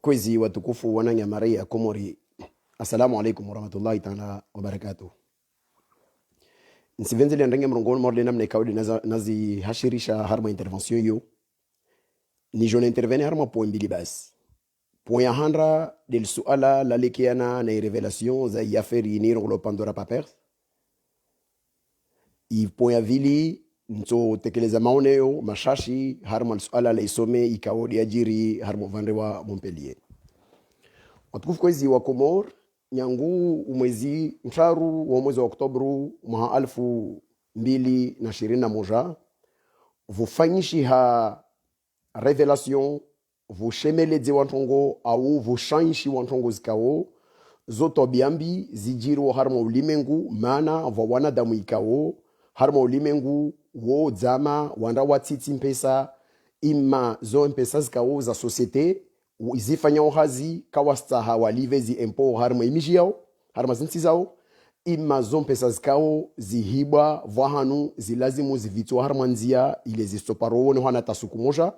Kwezi watukufu wananyamaria Komori, assalamu alaikum warahmatullahi ta'ala wabarakatuh. Nsivenzi liandenge mrongoni morde namna ikaudi nazi hashirisha harma intervention yo. Ni jone intervene harma point mbili basi. Point ya handra del suala lalekiana na revelation za yaferi ni rongolo Pandora Papers. I point ya vili nso tekeleza maoneo mashashi harma suala la isome ikaodi ajiri harma vanrewa Montpellier. Watukufu kwezi wa Komor nyangu umwezi mcharu wa mwezi wa Oktobru mwa 2021 vufanyishi ha revelation vushemeleze wantongo au vushanyishi wantongo zikao zoto biambi zijiru harma ulimengu mana va wanadamu ikao harma ulimengu wo zama wanda watiti mpesa ima zo mpesa zikao za societe izifanya uhazi kawastaha walivezi empo harma imiji yao harma zinti zao ima zo mpesa zikao zihibwa vahanu zilazimu zivitu harma nzia ile zistoparo wone wana tasuku moja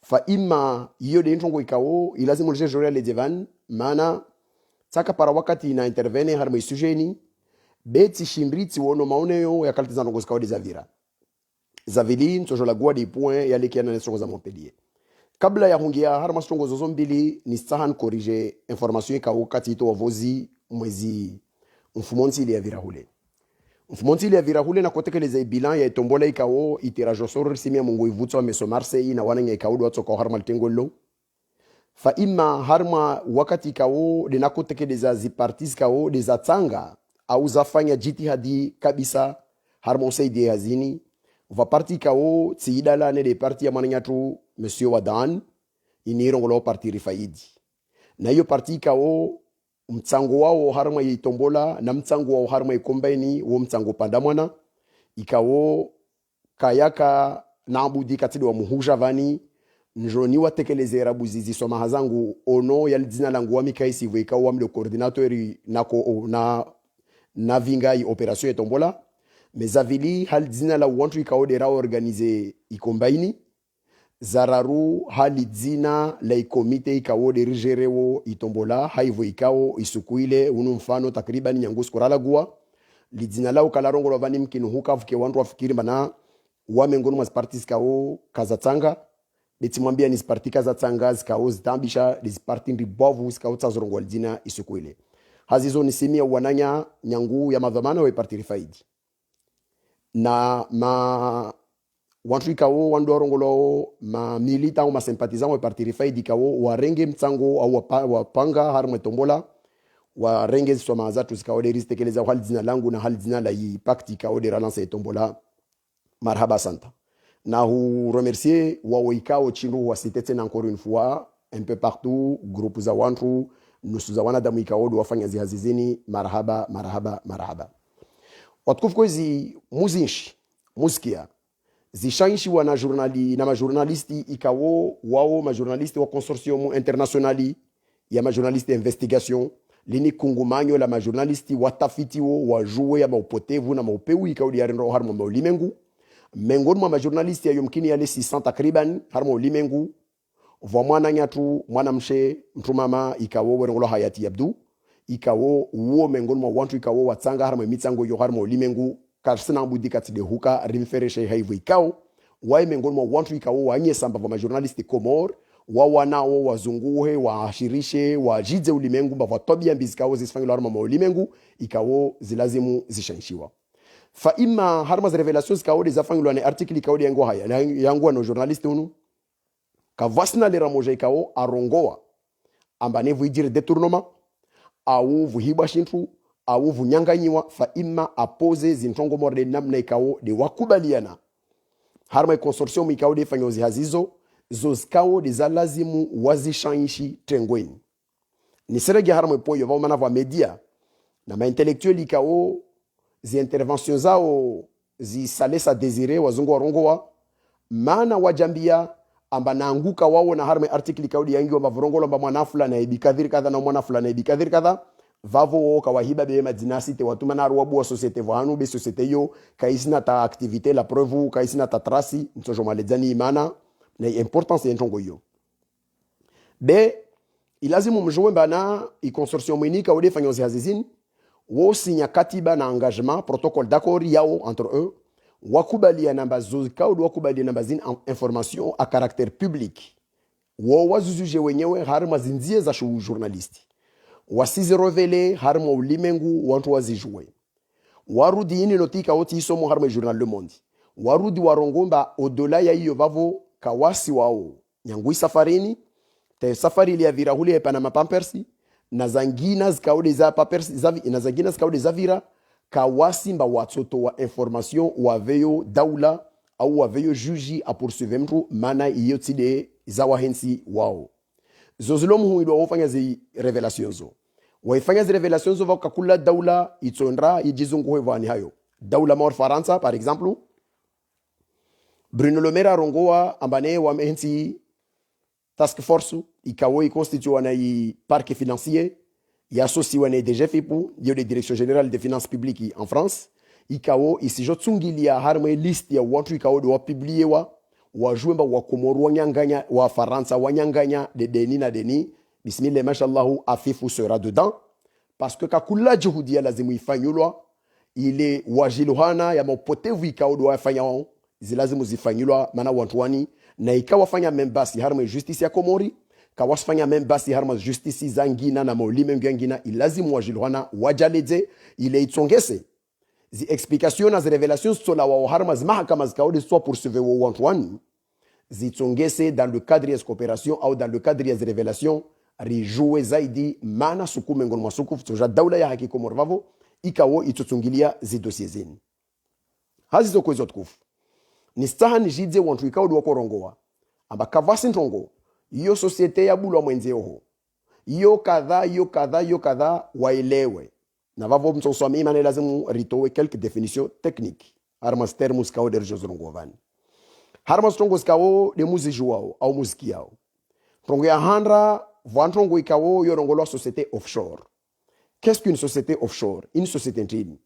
fa ima iyo de ntongo ikao ilazimu lije joria le devan mana taka para wakati na intervene harma isujeni beti shimbriti wono maoneo ya kalti zanongo zikao de zavira zavili ntojo la gua de point ya lekiana nesongo za Montpellier. Kabla ya hungia harma stongo zozo mbili ni stahan korije information ka wakati ito wavozi mwezi mfumonti ili ya virahule. Mfumonti ili ya virahule na kotekeleza bilan ya itombola ikao itirajosoro simia mungu ivuto wa meso Marseille na wananya ikao duwato kwa harma litengolo. Fa ima harma wakati ikao dina kotekeleza zipartiz ikao deza tanga au zafanya jitihadi kabisa harma usaidi ya hazini. Va parti ikao tsiidala ne de parti ya mananyatu Monsieur Wadan inirongolo parti rifaidi. Na hiyo parti ikao mtsango wao harma yitombola na mtsango wao harma ikombeni wo mtsango pandamwana ikao kayaka naabudi katidi wa muhuja vani njoni watekeleze rabuzizi soma hazangu ono ya dzina langu wa mikaisi hivyo ikao wa mle coordinatori na vingai operation yetombola mezavili hal dzina la wantu ikao dera organize ikombaini zararu hali dzina la ikomite ikao derigerewo itombola haivo ikao isukuile unu mfano takriban nyangus korala gua lidzina lao kalarongo lovani mkinu huka vuke wantu wafikiri mana wamengonu maspartis kao kazatanga betimwambia ni sparti kazatanga zikao zitambisha disparti ndibovu zikao tsazorongo lidzina isukuile hazizo nisimia wananya nyangu ya madhamana wa parti rifaidi na ma wantu ikao wandorongolo ma milita au ma sympathisant wa parti rifaidi ikao warenge mtsango au wapanga harma tombola warenge soma zatu zikao de ristekeleza hali zina langu na hali zina la yi pacte ikao de relance tombola marhaba santa na hu remercier wa ikao chindu wa sitete encore une fois un peu partout groupe za wantu nusu za wanadamu ikao do wafanya zihazizini marhaba watukufu kwezi muzinshi muskia zishanshi wana journali na majournalisti ikao wao majournalisti wa consortium internationali ya majournalisti investigation lini kungumanyo la majournalisti watafiti wa jouer ya maupotevu na maupewu ikao di arendo harmo maulimengu mengoni mwa majournalisti ya yomkini yale 600 takriban harmo ulimengu vwa mwana nyatu mwana mshe mtumama ikao werengolo hayati abdu ikao uo mengoni mwa wantu ikao watsanga harmo mitsango yo harmo ulimengu karsina mbudi katide huka rimfereshe haivu ikao wae mengoni mwa wantu ikao wanye samba vwa majournalisti Komor wawanao wazunguhe waashirishe wajidze ulimengu mbava tobia mbizikao zisifangilo harma ma ulimengu ikao zilazimu zishanshiwa fa ima harma za revelations ikao dezafangilo ane artikli ikao yango haya yangu wano journalisti unu kavasina lera moja ikao arongoa ambane vuijire detournement au vuhibwa shintu au vunyanganyiwa fa ima apose zintongo morde namna ikao de wakubaliana harma consortium ikao de fanyozi hazizo zozikao de zalazimu wazishanyishi trengweni ni seregi harma poyo vao manava media na ma-intellectuel ikao zi intervention zao zi salesa desire wazungu warongowa mana wajambia amba naanguka wao na harma article ikao de yangi wa vorongolo mba mwanafula na ibikadhiri kadha na mwanafula na ibikadhiri kadha vavo kawahiba be madinasi te watuma na ruabu wa societe vanu be societe yo kaisina ta activité la preuve kaisina ta trasi ntojo maledzani imana na importance yentongo yo be ilazimu mjue bana i consortium unika ode fanyozi hazizini wo sinya katiba na engagement protocole d'accord yao entre eux wakubalia namba zozika ou wakubalia namba zin information à caractère public wo wazuzuje wenyewe harma zinzie za journalisti wasizi revele harma ulimengu wantu wazijue warudi ini lotika oti isomo harma journal Le Monde warudi warongomba odola ya hiyo vavo kawasi wao nyangui safarini te safari ile ya virahuli ya Panama Pampersi na zangina zikaode za Pampersi na zangina zikaode za vira kawasi mba watoto wa information waveyo daula au waveyo juji a poursuivre mtu mana iyo tide za wahensi wao zozilomu huido wafanya zi revelation zo waifanya zi revelation zo wakakula daula itondra ijizungu hevani hayo daula maor Faransa par exemple Bruno Le Maire rongoa ambane wa mehensi task force ikawo ikonstitue na i parc financier i associé na DGFIPU dio de direction générale des finances publiques en France ikawo isijo tsungilia harme list ya watu ikawo do publier wa jwemba wa Komoro wanyanganya wa Faransa wanyanganya de deni na deni bismillah mashallah afifu sera dedans parce que kakula juhudia lazimu ifanyulwa ile wajiluhana ya mapotevu ikawo do afanya zilazimu zifanyulwa mana wantwani na ikawafanya membasi harma justice ya Komori kawafanya membasi harma justice zangina na maulime ngina ilazimu wajiluhana wajaleze ile itsongese zi explication na zi revelations sola wa harma mahakama zikaode soit poursuivre wa wantwani zitsongese dans le cadre de coopération ou dans le cadre des révélations rijouer zaidi mana sukume ngono masukufu tsoja daula ya haki Komori vavo ikawo itutsungilia zi dossier zeni hazi zo kwezo tukufu ni staha nijidze wantu ikawo do korongoa amba kavasi ntongo iyo societe ya bulwa mwenzeho iyo kadha waelewe na vavo msoswami imane lazimu ritowe quelques définitions techniques armas termus kawo de jozrongovani harmas trongo skawo de muziki wao au muziki yao trongo ya handra vantrongo ikawo yorongolwa société offshore. Qu'est-ce qu'une société offshore? Une société intime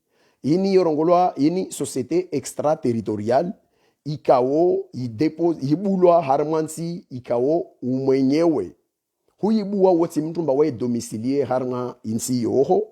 ini yorongolwa ini société extraterritoriale ikawo idepose ibulwa harmansi ikawo umwenyewe huibua wote mtu mbawe domicilier harma insi yoho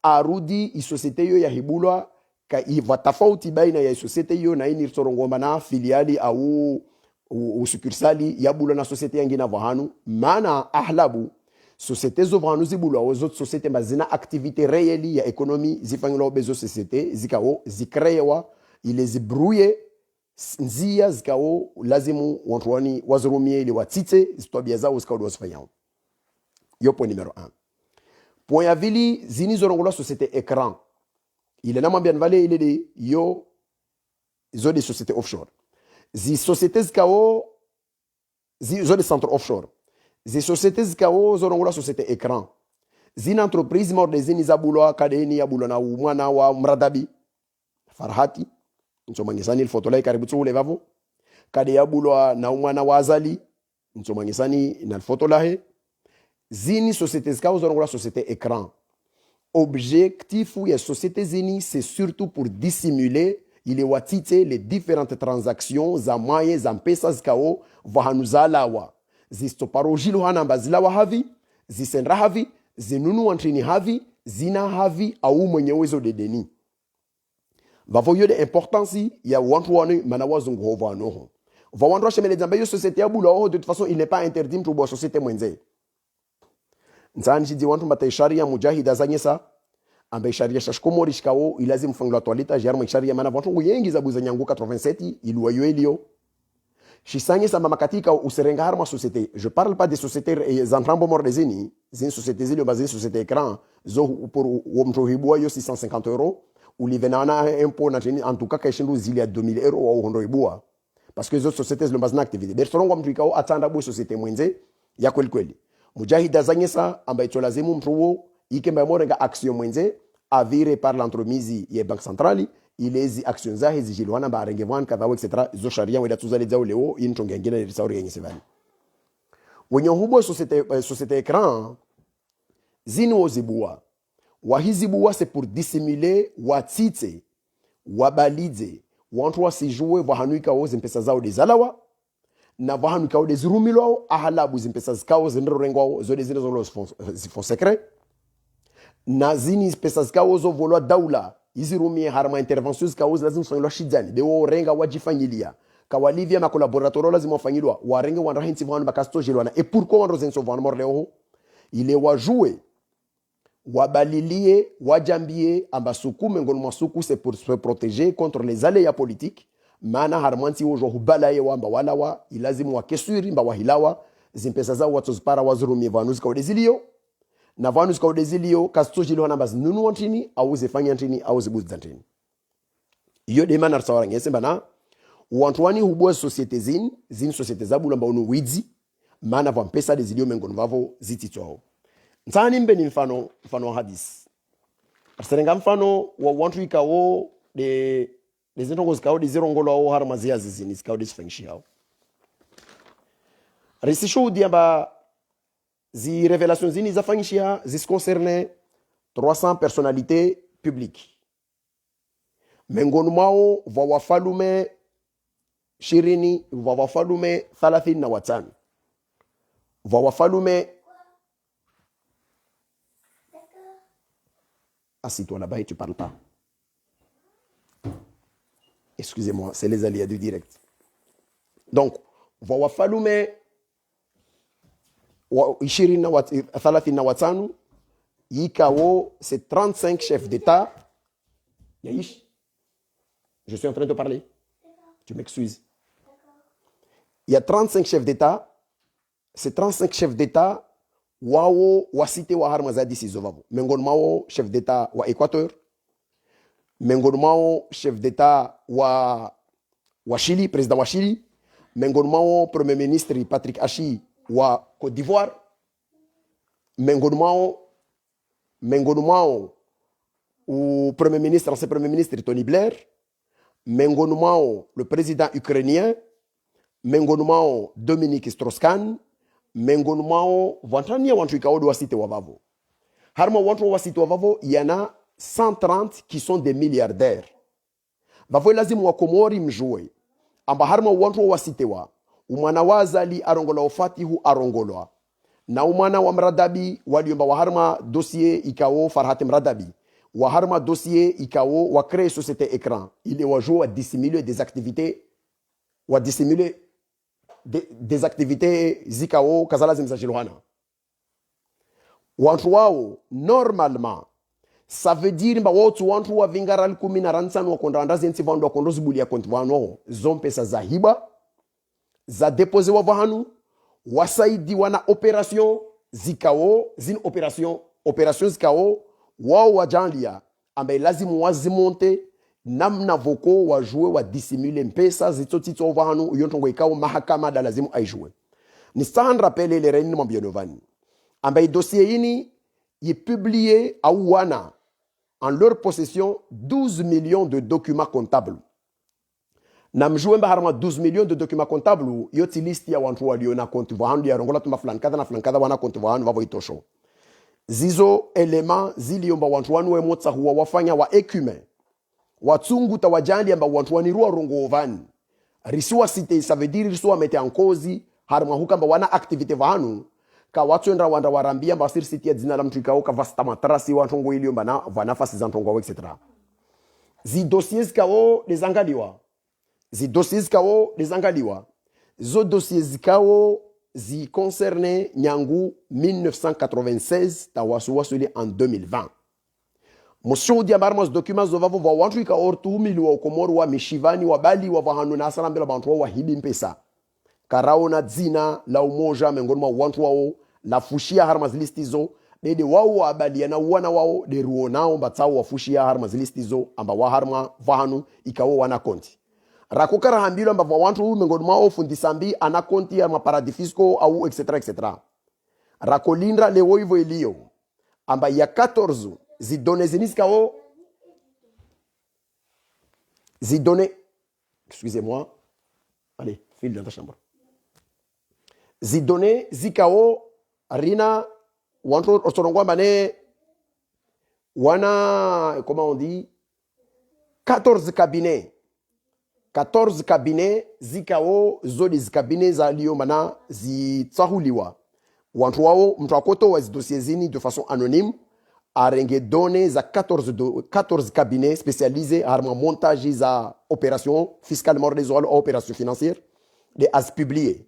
arudi isosiete yo ya hibulwa ka iva tofauti baina ya isosiete yo na ini sorongomba na filiali au usukursali ya bulwa na societe yangina vahanu mana ahlabu societe zo vahanu zibulwa ozo societe mazina activité réelle ya économie zifanywa bezo societe zikawo zikrewa ile zibrouye nzia zikao lazimu wantwani wazurumie ili watite zitwabia zao zikao wasifanyao. Yo point numéro 1. Point ya vili zini zorongolwa société écran. Ile na mwambia nvale ile de yo zo de société offshore. Zi société zikao zo de centre offshore. Zi société zikao zorongolwa société écran. Zina entreprise morde zini zabulwa kadeni ya bulwa na umwana wa mradabi Farhati nsomangisani ilfotolai karibu tsule vavo kade yabulwa na umwana wa Azali nsomangisani na ilfotolahe zini société zikao zongola société écran objectif ya société zini c'est surtout pour dissimuler ile watite les différentes transactions za moyens za mpesa zikao vahanuzalawa zistoparojilo hana mbazilawa havi zisendra havi zinunu wantrini havi zina havi au mwenyewezo de deni vavoyo de importance ya wantu wanu manawazungu hova noho va wantu shemele zamba yo société ya bula de toute façon il n'est pas interdit mtu bo société mwenze nzani jidi wantu mata sharia mujahida zanyesa ambe sharia shashkomori shikao ilazim fangla toileta jarma sharia mana wantu yengi za buza nyangu 87 ilwa yoelio shisanye sama makatika userenga harma société je parle pas des sociétés zantrambo mordezini zin sociétés zile basées société écran zo pour womto hibwa yo 650 euros ou les venana impôt na en tout cas kaishindu zili ya 2000 euros au hondo ibua parce que les autres sociétés le bazna activité bersorongo mtu ikao atanda bo société mwenze ya kweli mujahida zanyesa ambaye cholazimu mtu ikemba morenga action mwenze avire par l'entremise ya banque centrale ilezi action zahe zijilwana ba rengevan kadha etc zo sharia weda tuzale zao leo intonga ngine ni sauri yenye sevani wenye hubo société écran zinu ozibua wahizibuwa c'est pour dissimuler watite wabalidze wantu wasijue vahanuika ozi mpesa zao de zalawa na vahanu kao dezirumilwao ahalabu zimpesa zikao zinrorengwao zode zinezolo zifon secret na zini pesa zikao zo volwa daula izirumie harma intervention zikao lazima fanyilwa shidani dewo renga wajifanyilia kawalivia ma collaborateur lazima wafanyilwa warenge wanrahinti vahanu bakastojelwa na et pourquoi wanrozenso vahanu morleo ile wajue wabalilie wajambie ambasuku mengoni mwasuku c'est pour se protéger contre les aléas politiques mana harmanti wojo hubalaye wamba walawa ilazimu wakesuri mba wahilawa zimpesa zao watozipara wazurumie vahanu zikaudezilio na vahanu zikaudezilio kastojilwa namba zinunu wantini au zifanya ntini au zibuza ntini iyo de manar sawaranga yesemba na wantwani hubwa societe zin societe zabu lamba unu widzi mana vampesa dezilio mengoni vavo zititwao ntani mbe ni mfano wa hadis arserenga mfano wa wantu ikawo de zintongo zikawo de zirongolo au harma ziazi zini zikawo de zifengishi hao risisho diamba zi révélations zini zafanyishia zis concerne 300 personnalités publiques mengoni mwao va wafalume 20 va wafalume 35 va wafalume assis-toi là-bas et tu parles pas. Excusez-moi, c'est les aléas du direct. Donc, wafalume 35 yikawo c'est 35 chefs d'État. Yaïch, je suis en train de parler. Tu m'excuses. Il y a 35 chefs d'État. Ces 35 chefs d'État wao wasite wa harma za disizo vavo mengoni mao chef d'état wa Équateur mengoni mao chef d'état wa Chili président wa Chili mengoni mao premier ministre Patrick Achi wa Côte d'Ivoire mengoni mao ou premier ministre ancien premier ministre Tony Blair mengoni mao le président ukrainien mengoni mao Dominique Strauss-Kahn mengoni mwao vantania wantu ikaodo wasite wavavo harma wantu wasite wavavo yana 130 qui sont des milliardaires vavo lazimu wa Komori mjue amba harma wantu wasite wa umwana wazali arongola ufatihu arongolwa na umwana wa Mradabi waliomba wa harma dossier ikao Farhat Mradabi wa harma dossier ikao wa créer société écran il est wa joue dissimuler des activités wa dissimuler des activités zikao kazalazim za Jilwana. Wantu wao normalement ça veut dire mba watu wantu wa vingaral 10 wa konda zenti vando kondo zibulia konti wano zompe pesa za hiba za déposer wa vahanu wasaidi wana opération zikao zin opération zikao wao wajanlia ambaye lazimu wazimonte namna voko wajue wa dissimule mpesa zitotito vahanu yontongo ikao mahakama da lazimu aijue ni sahan rappele le reine mambionovani ambaye dossier yini yi publié au wana en leur possession 12 millions de documents comptables na mjue mba harama 12 millions de documents comptables yoti list ya wantu walio na konti vahanu ya rongola tuma fulani kada wana konti vahanu vavo itosho zizo element ziliomba wantu wanu we motsa huwa wafanya wa ecume watsungu tawajandi amba wantu wanirua rongovani risiwa site ça veut dire risiwa mete en cause harma hukamba wana activité vahanu ka watu ndra wanda warambia amba sir site dzina la mtu ikao ka vasta matrasi wantu ngo ilio mbana vana fasi za ntongo etc. Zi dossiers kao les angaliwa zo dossiers kao zi concerne nyangu 1996 tawasu wasuli en 2020 Monsieur Diabarmas documents zovavo va wantu ika ortu mili wa Komoro wa mishivani wa bali wa vahanu na asala mbela bantu wa hibi mpesa karao na dzina la umoja mengoni mwa wantu wao la fushia harmas listizo dede wao wa bali na wana wao de ruonao mbatao wa fushia harmas listizo amba wa harma vahanu ikawo wana konti rakokara hambilo amba va wantu mengoni mwa fundisambi ana konti ya maparadis fiscaux au etc. Rakolindra le woivo elio amba ya 14 zidone ziniskao zidone excusez-moi allez file dans ta chambre zidone zikao rina wanto osorongwa mane wana comment on dit 14 14 cabinet zikao zodi zikabine za lio mana zitsahuliwa wantu wao mtu akoto wa dossier zini de façon anonyme arenge données za 14 cabinets spécialisés harma montage za opération fiscalement résolue opération financière de as publié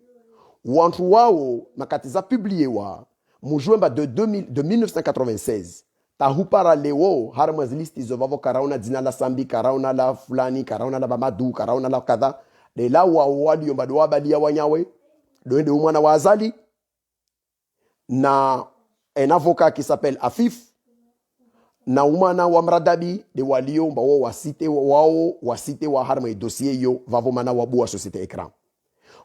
wantu wao makati za publié wa mujwemba de 1996 tahupara leo harma listi zovavo karauna dina la sambi karauna la fulani karauna la mamadu karauna la kadha de la wa wali yombado wabali ya wanyawe doende umwana wa azali na un avocat qui s'appelle Afif na umana wa mradabi de walio mbawo wasite wa harma dossier yo vavo mana wabu wa société écran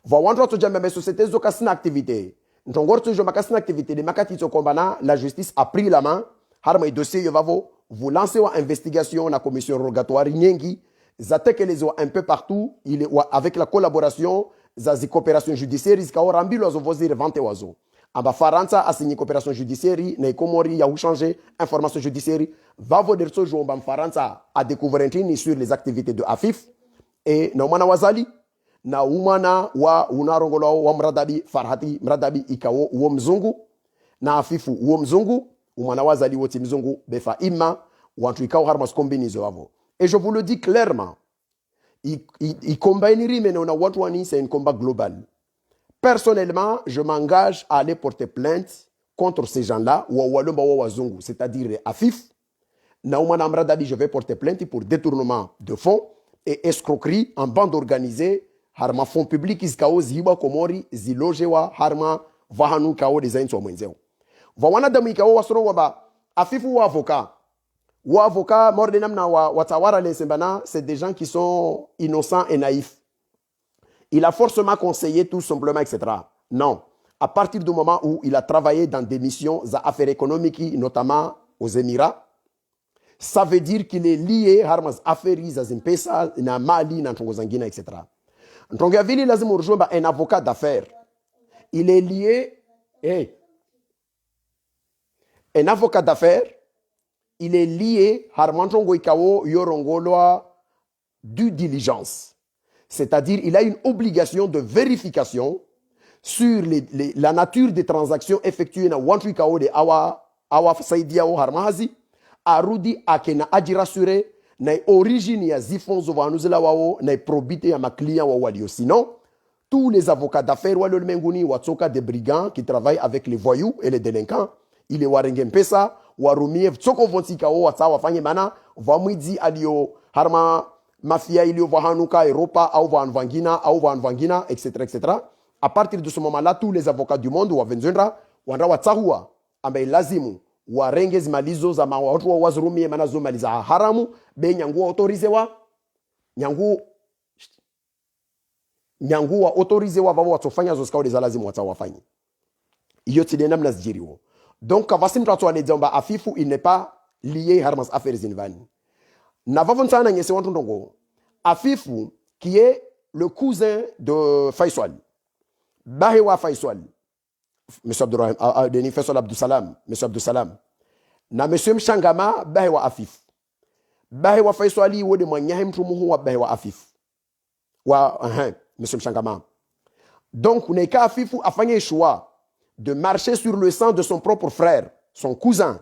va wandra to jambe société zo kasina activité ntongor to jo makasina activité de makati to kombana la justice a pris la main harma dossier yo vavo vous lancez wa investigation na commission rogatoire nyengi zatekelezo un peu partout il est avec la collaboration za coopération judiciaire iska orambilo zo vozire vente wazo amba faransa asigné coopération judiciaire na ikomori ya changer information judiciaire va voder so jomba faransa a découvrir sur les activités de Afif et na umana wazali na umana wa unarongolo wa mradabi Farhati mradabi ikawo uo mzungu na Afifu uo mzungu umana wazali woti mzungu befa ima wantu ikawo harmas combinizo wavo et je vous le dis clairement il combineri mais on a watu wani c'est un combat global. Personnellement, je m'engage à aller porter plainte contre ces gens-là, c'est-à-dire Afif. Naoumana Mradabi, je vais porter plainte pour détournement de fonds et escroquerie en bande organisée. Harma fonds publics, iskao ziba komori zilojewa harma vahanu kao design so mwenzeo. Vawana damu kao wasoro waba Afifu wa avocat. Wa avocat mordenam na watawara lesembana, c'est des gens qui sont innocents et naïfs. Il a forcément conseillé tout simplement, etc. Non. À partir du moment où il a travaillé dans des missions d'affaires économiques, notamment aux Émirats, ça veut dire qu'il est lié à des affaires, à Mali, à Tongozangina, etc. Ntongavili lazim urjomba un avocat d'affaires. Il est lié, un avocat d'affaires, il est lié à Harmantongo Ikao Yorongoloa due diligence. C'est-à-dire il a une obligation de vérification sur la nature des transactions effectuées dans Wantwikao de Awa Saidiao Harmahazi, Arudi Akena Aji rassuré, na origine ya zifonzo vanuzela wao, na probité ya ma client wa walio. Sinon, tous les avocats d'affaires wa lolmenguni watsoka des brigands qui travaillent avec les voyous et les délinquants, il est warengem pesa, warumiev tsoko vontikao watsawa fanye mana, vamwidi alio harma mafia ilio vahanuka Europa au vanvangina etc etc. À partir de ce moment-là, tous les avocats du monde wa Venezuela wanda watsahua ambaye lazimu warengezi malizo za watu wa wazurumie manazo maliza haramu be nyangu autorizewa nyangu wa autorizewa vavo watofanya zo skao des lazimu watawafanya iyo tidena mnazijiriwo. Donc kavasim tatu anedzamba Afifu il n'est pas lié harmas affaires zinvani. Navavonsana ngese wantu ndongo Afifu qui est le cousin de Faisal Bahewa Faisal Monsieur Abdourahim Deni Faisal Abdoussalam Monsieur Abdoussalam na Monsieur Mshangama Bahewa Afif Bahewa Faisali wode mwanyahe mtumuhu wa Bahewa Afif wa Monsieur Mshangama. Donc Neka Afifu afanye choix de marcher sur le sang de son propre frère, son cousin.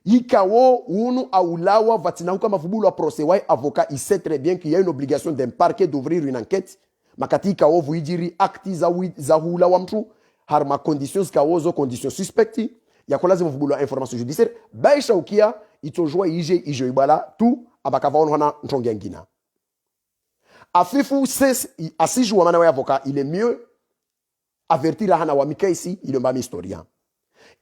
Yikawo unu aulawa vatinauka mafubulu wa procès avocat, il sait très bien qu'il y a une obligation d'un parquet d'ouvrir une enquête. Makati kawo vuijiri akti za hula wa mtu harma conditions kawozo conditions suspecti ya kolazi mafubulu wa information judiciaire baisha ukia itojua ije ibala tu abakava hana ntonge ngina. Afifu asiju wa mana wa avocat, il est mieux avertir hana wa mika ici, il est un historien.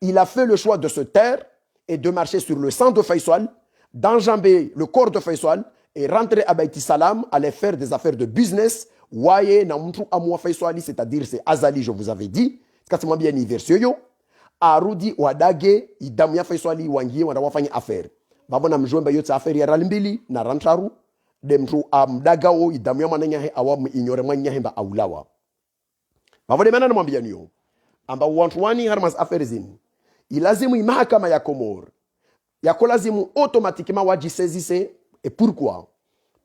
Il a fait le choix de se taire et de marcher sur le sang de Faisal, d'enjamber le corps de Faisal et rentrer à Baïti Salam, aller faire des affaires de business. Waye na mtu amwa Faisali, c'est-à-dire c'est Azali, je vous avais dit. C'est moi bien anniversaire. Arudi wadage idamya Faisali wangie wanda wafanya affaire. Babo na mjomba yote affaire ya ralimbili na rantraru. De mtu amdagao idamya mananya awamu ignore manya hemba aulawa. Babo de manana mwambia niyo. Amba wantuwani harmas affaire zini. Ilazimu imahakama ya Komor. Yako lazimu automatiquement wajisaisisse. Et pourquoi?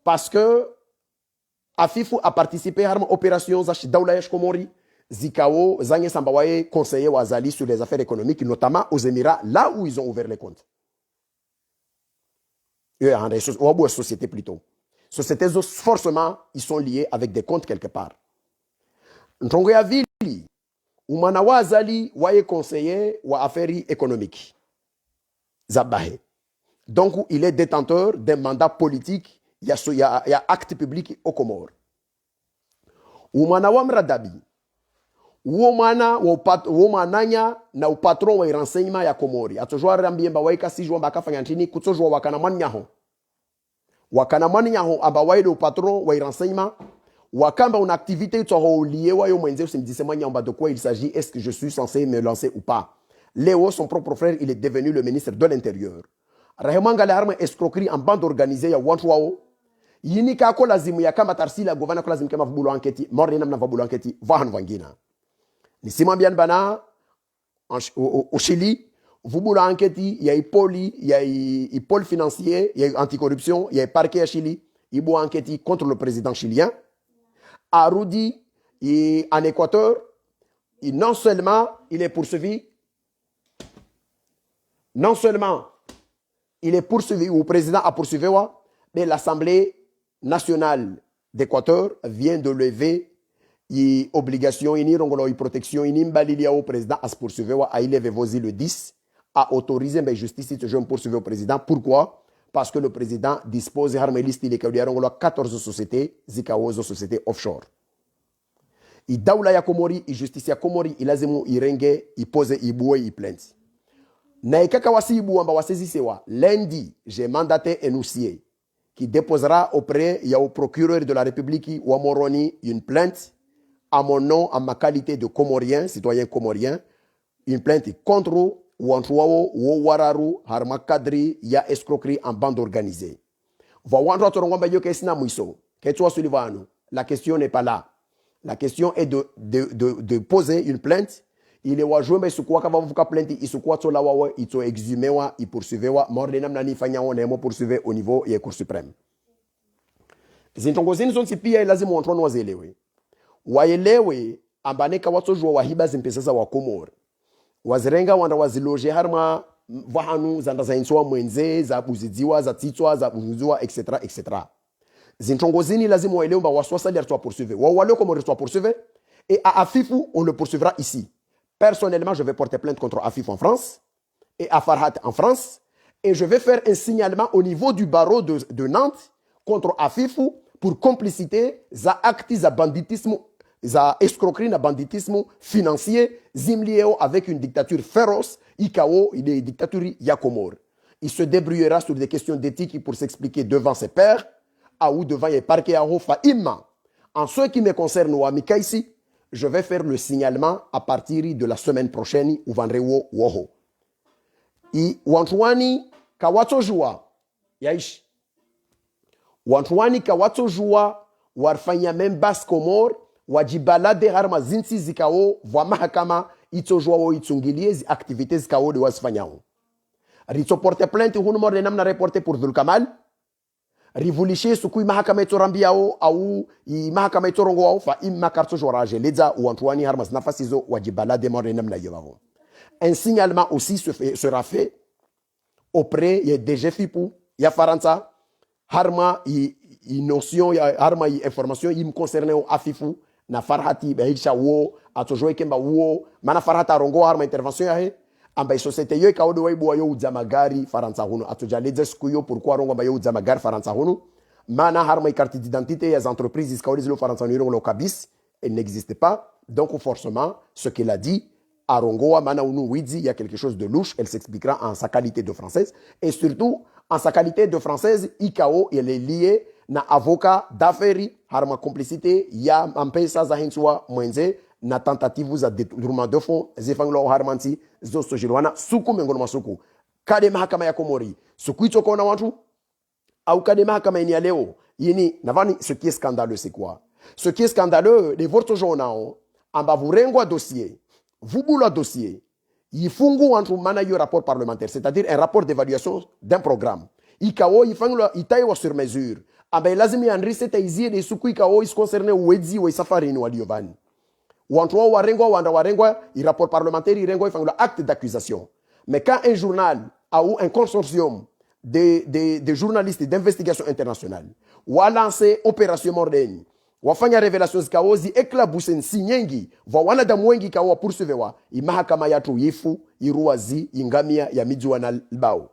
Parce que Afifu a participé à l'opération Zachi Daoulayesh Komori, Zikao, Zanye Sambawaye, conseiller Wazali sur les affaires économiques, notamment aux Émirats, là où ils ont ouvert les comptes. Ou société plutôt. Sociétés, forcément, ils sont liés avec des comptes quelque part. Ntongoya Vili, ou Manawa Azali, Waye conseiller ou affaires économiques. Zabahe. Donc, il est détenteur d'un mandat politique. Il y a acte public au Comores. Umana wa mradabi. Umana umananya na upatron wa renseignement ya Komori. Atojwa rambiemba waika sijwa bakafanya ntini kutojwa wakana manyaho. Wakana manyaho amba waile upatron wa renseignement. Wakamba une activité to lié wa yo mwenze se me dise manyamba de quoi il s'agit, est-ce que je suis censé me lancer ou pas. Léo, son propre frère, il est devenu le ministre de l'Intérieur. Rahemanga la harma escroquerie en bande organisée ya wantwao. Yini ka ko lazimu ya kama tarsila govana ko lazimu kama vubulo anketi morni namna vubulo anketi vahan vangina ni simambian bana au Chili vubulo anketi ya ipoli ya ipol financier ya anticorruption ya parquet à Chili ibo anketi contre le président chilien à Rudi en Équateur non seulement il est poursuivi ou le président a poursuivi mais l'Assemblée nationale d'Équateur vient de lever une obligation, une protection, une balilia au président à se poursuivre, à élever voici le 10, à autoriser la justice si je me poursuivre au président. Pourquoi? Parce que le président dispose de 14 sociétés, zikaozo sociétés offshore. Il daoula ya Komori, il justicia Komori, il azimu, il renge, il pose, il boue, il plainte. Naikaka wasi ibu amba wasezi sewa. Lundi, j'ai mandaté un huissier qui déposera auprès du procureur de la République Ouamoroni une plainte à mon nom, en ma qualité de Comorien, citoyen comorien, une plainte contre Ouantouao, Ouwararu, Harma Kadri, ya escroquerie en bande organisée. La question n'est pas là. La question est de poser une plainte. Il est wajoué sur quoi kava vuka plainte isukwa tola wawe ito exhumewa i poursuivewa morde namna ni fanya wone mo poursuivre au niveau ya Cour suprême. Zintongozini zonsi pia lazima wantrono wazelewe. Waelewe ambaneka watojwa wahiba zimpesasa wa Komoro. Wazirenga wanda waziloje harma vahanu zanda za inswa mwenze za buzidziwa za titwa za buzidziwa etc etc. Zintongozini lazima waelewe mba waswasa lertwa poursuivre. Wa wale Komoro lertwa poursuivre et à Afifu on le poursuivra ici. Personnellement, je vais porter plainte contre Afif en France et à Farhat en France. Et je vais faire un signalement au niveau du barreau de Nantes contre Afif pour complicité, za acte, za banditisme, za escroquerie, na banditisme financier, zimliéo avec une dictature féroce, IKO, il est dictature Yakomor. Il se débrouillera sur des questions d'éthique pour s'expliquer devant ses pairs, ou devant les parquets à Hofa Imma. En ce qui me concerne, Ouamika ici, je vais faire le signalement à partir de la semaine prochaine ou vendredi woho. I wantwani kawato jua yaish. Wantwani kawato jua warfanya membas Komor wajibalade harma zinsi zikao vwa mahakama ito jua wo itungilie zi activités zikao de wasfanyao. Rito porte plainte hunu morde namna reporte pour Dhulkamal. Rivulishe sukui mahakama itorambiao au mahakama itorongo au fa imma karto joraje leza ou Antoine harmas nafasizo wajibala demande namna yobavo. Un signalement aussi sera fait auprès ya DGFIPU ya Faransa harma i notion ya harma i information im concerne au Afifu na Farhati Behisha wo atojoe kemba wo mana Farhata rongo harma intervention ya he amba société yo kaodo waibu yo uzamagari Faransa hunu atujaleze skuyo pourquoi rongo yo uzamagari Faransa hunu mana harma carte d'identité des entreprises kaodo lo Faransa no lo kabis elle n'existe pas donc forcément ce qu'elle a dit à Rongoa mana unu widi il y a quelque chose de louche, elle s'expliquera en sa qualité de française et surtout en sa qualité de française IKO elle est liée na avocat d'affaires harma complicité ya ampesa za hinswa mwenze na tentative za détournement de fonds zefanglo harmanti zosto jilwana suku mengono masuku kade mahakama ya Komori suku itoko na watu au kade mahakama ni leo yini navani ce qui est scandaleux c'est quoi ce qui est scandaleux de votre journal amba vurengwa dossier vubulo dossier yifungu wantu mana yo rapport parlementaire c'est-à-dire un rapport d'évaluation d'un programme ikao yifanglo itayo sur mesure ambaye lazima yandrise taizie de suku ikao is concerne wedi wa safarini waliovani wantu wao warengwa il rapport parlementaire irengwa ifangula acte d'accusation. Mais quand un journal ou un consortium de journalistes d'investigation internationale wa lancé opération Mordeni wafanya révélation zikaozi eklabusen sinyengi va wanadamu wengi kawa poursuivre imahakama yatu yifu iruazi ingamia ya mijua na bao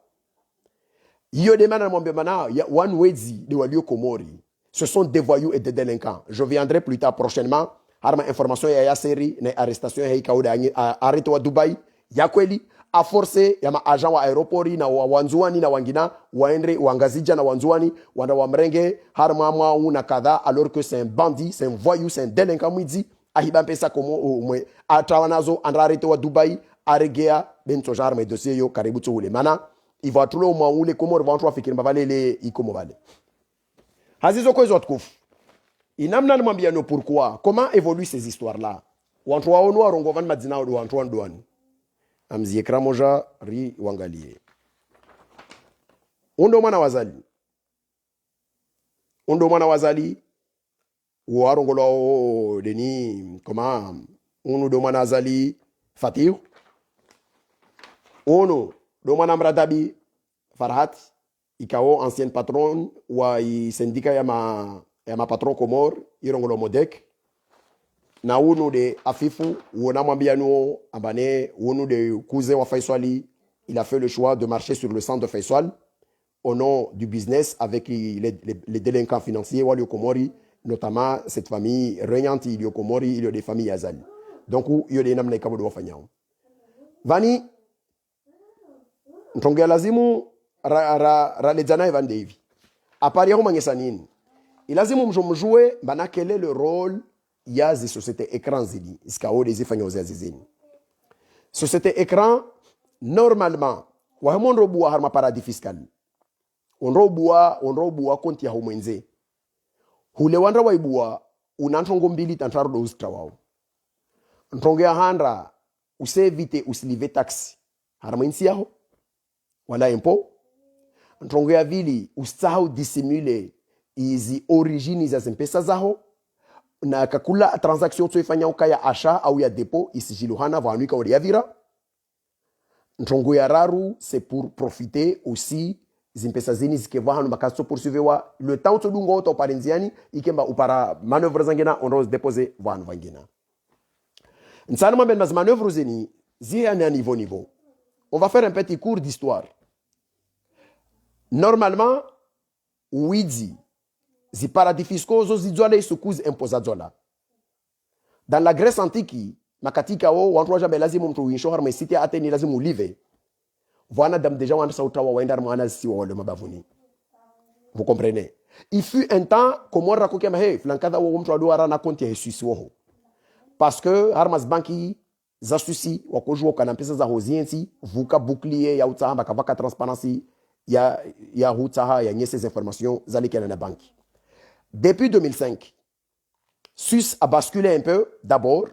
hiyo demana mwambie mana one wedi de walio Komori ce sont des voyous et des délinquants. Je viendrai plus tard prochainement harma information ya série na arrestation ya ikauda arrêté wa Dubai ya kweli a forcé ya ma agent wa aeroport na wanzuani na wangina waendre wangazija na wanzuani wanda wa mrenge harma mwa una kadha alors que c'est un bandit, c'est un voyou, c'est un délinquant mwidi ahiba pesa komo mwe atawanazo arrêté wa Dubai aregea bento jarma dossier yo karibu tule mana il va trouver au moins où les Comores vont trouver fikiri mbavale les ikomo vale hazizo ko zotkufu inamna nimwambia no pourquoi comment évoluent ces histoires là wantu waono arongo van madina wa wantu wandwani amzie kramoja ri wangalie undo mwana wazali warongo lo deni comment uno do mwana azali Fatih uno do mwana mradabi Farhat ikao ancienne patronne wa syndicat ya ma patron Komor irongolo Modek na uno de Afifu wona mwambia no ambane uno de cousin wa Faisali il a fait le choix de marcher sur le centre de Faisal au nom du business avec les délinquants financiers wa Komori, notamment cette famille régnante il y a Komori, il y a des familles Azali. Donc il y a des namna kabo de wafanyao vani ntongia lazimu raledzana evande hivi apari yako mangesa nini ilazimu mjomjue bana quel est le rôle ya zi société écran zidi iskao des ifanya ozazizini société écran normalement wa mondo bua harma paradis fiscal onrobua konti ya homwenze hule wandra waibua unantongo mbili tantaro do ustra wao ntongo ya handra usevite usilive taxi harma insi yao wala impo ntongo ya vili usahau dissimule izi origini za mpesa zao na kakula transaction tsoifanya ukaya achat au ya dépôt isijiluhana vanuika wali yavira ntongo ya raru c'est pour profiter aussi zimpesa zini zikeva hanu makaso poursuivre le temps to dungo to parenziani ikemba upara manœuvre zangena on rose déposer vanu vangena nsana mambe na manœuvre zini ziana niveau on va faire un petit cours d'histoire. Normalement widi zi paradis fiscaux zo zidzwala isukuzi imposadola dans la Grèce antique makatika o wantu waja lazima mtu uinshora mesiti ateni lazima ulive wana dam déjà wana sauta wa wenda mwana si wa wale mabavuni. Vous comprenez? Il fut un temps comme on raconte ma hey flankada wo mtu ado ara na konti ya Suisse wo parce que harmas banki za Suisse wakojua kana pesa za hoziensi vuka bouclier ya utamba kabaka transparency ya hutaha ya nyese informations zali kena na banki. Depuis 2005 Suisse a basculé un peu d'abord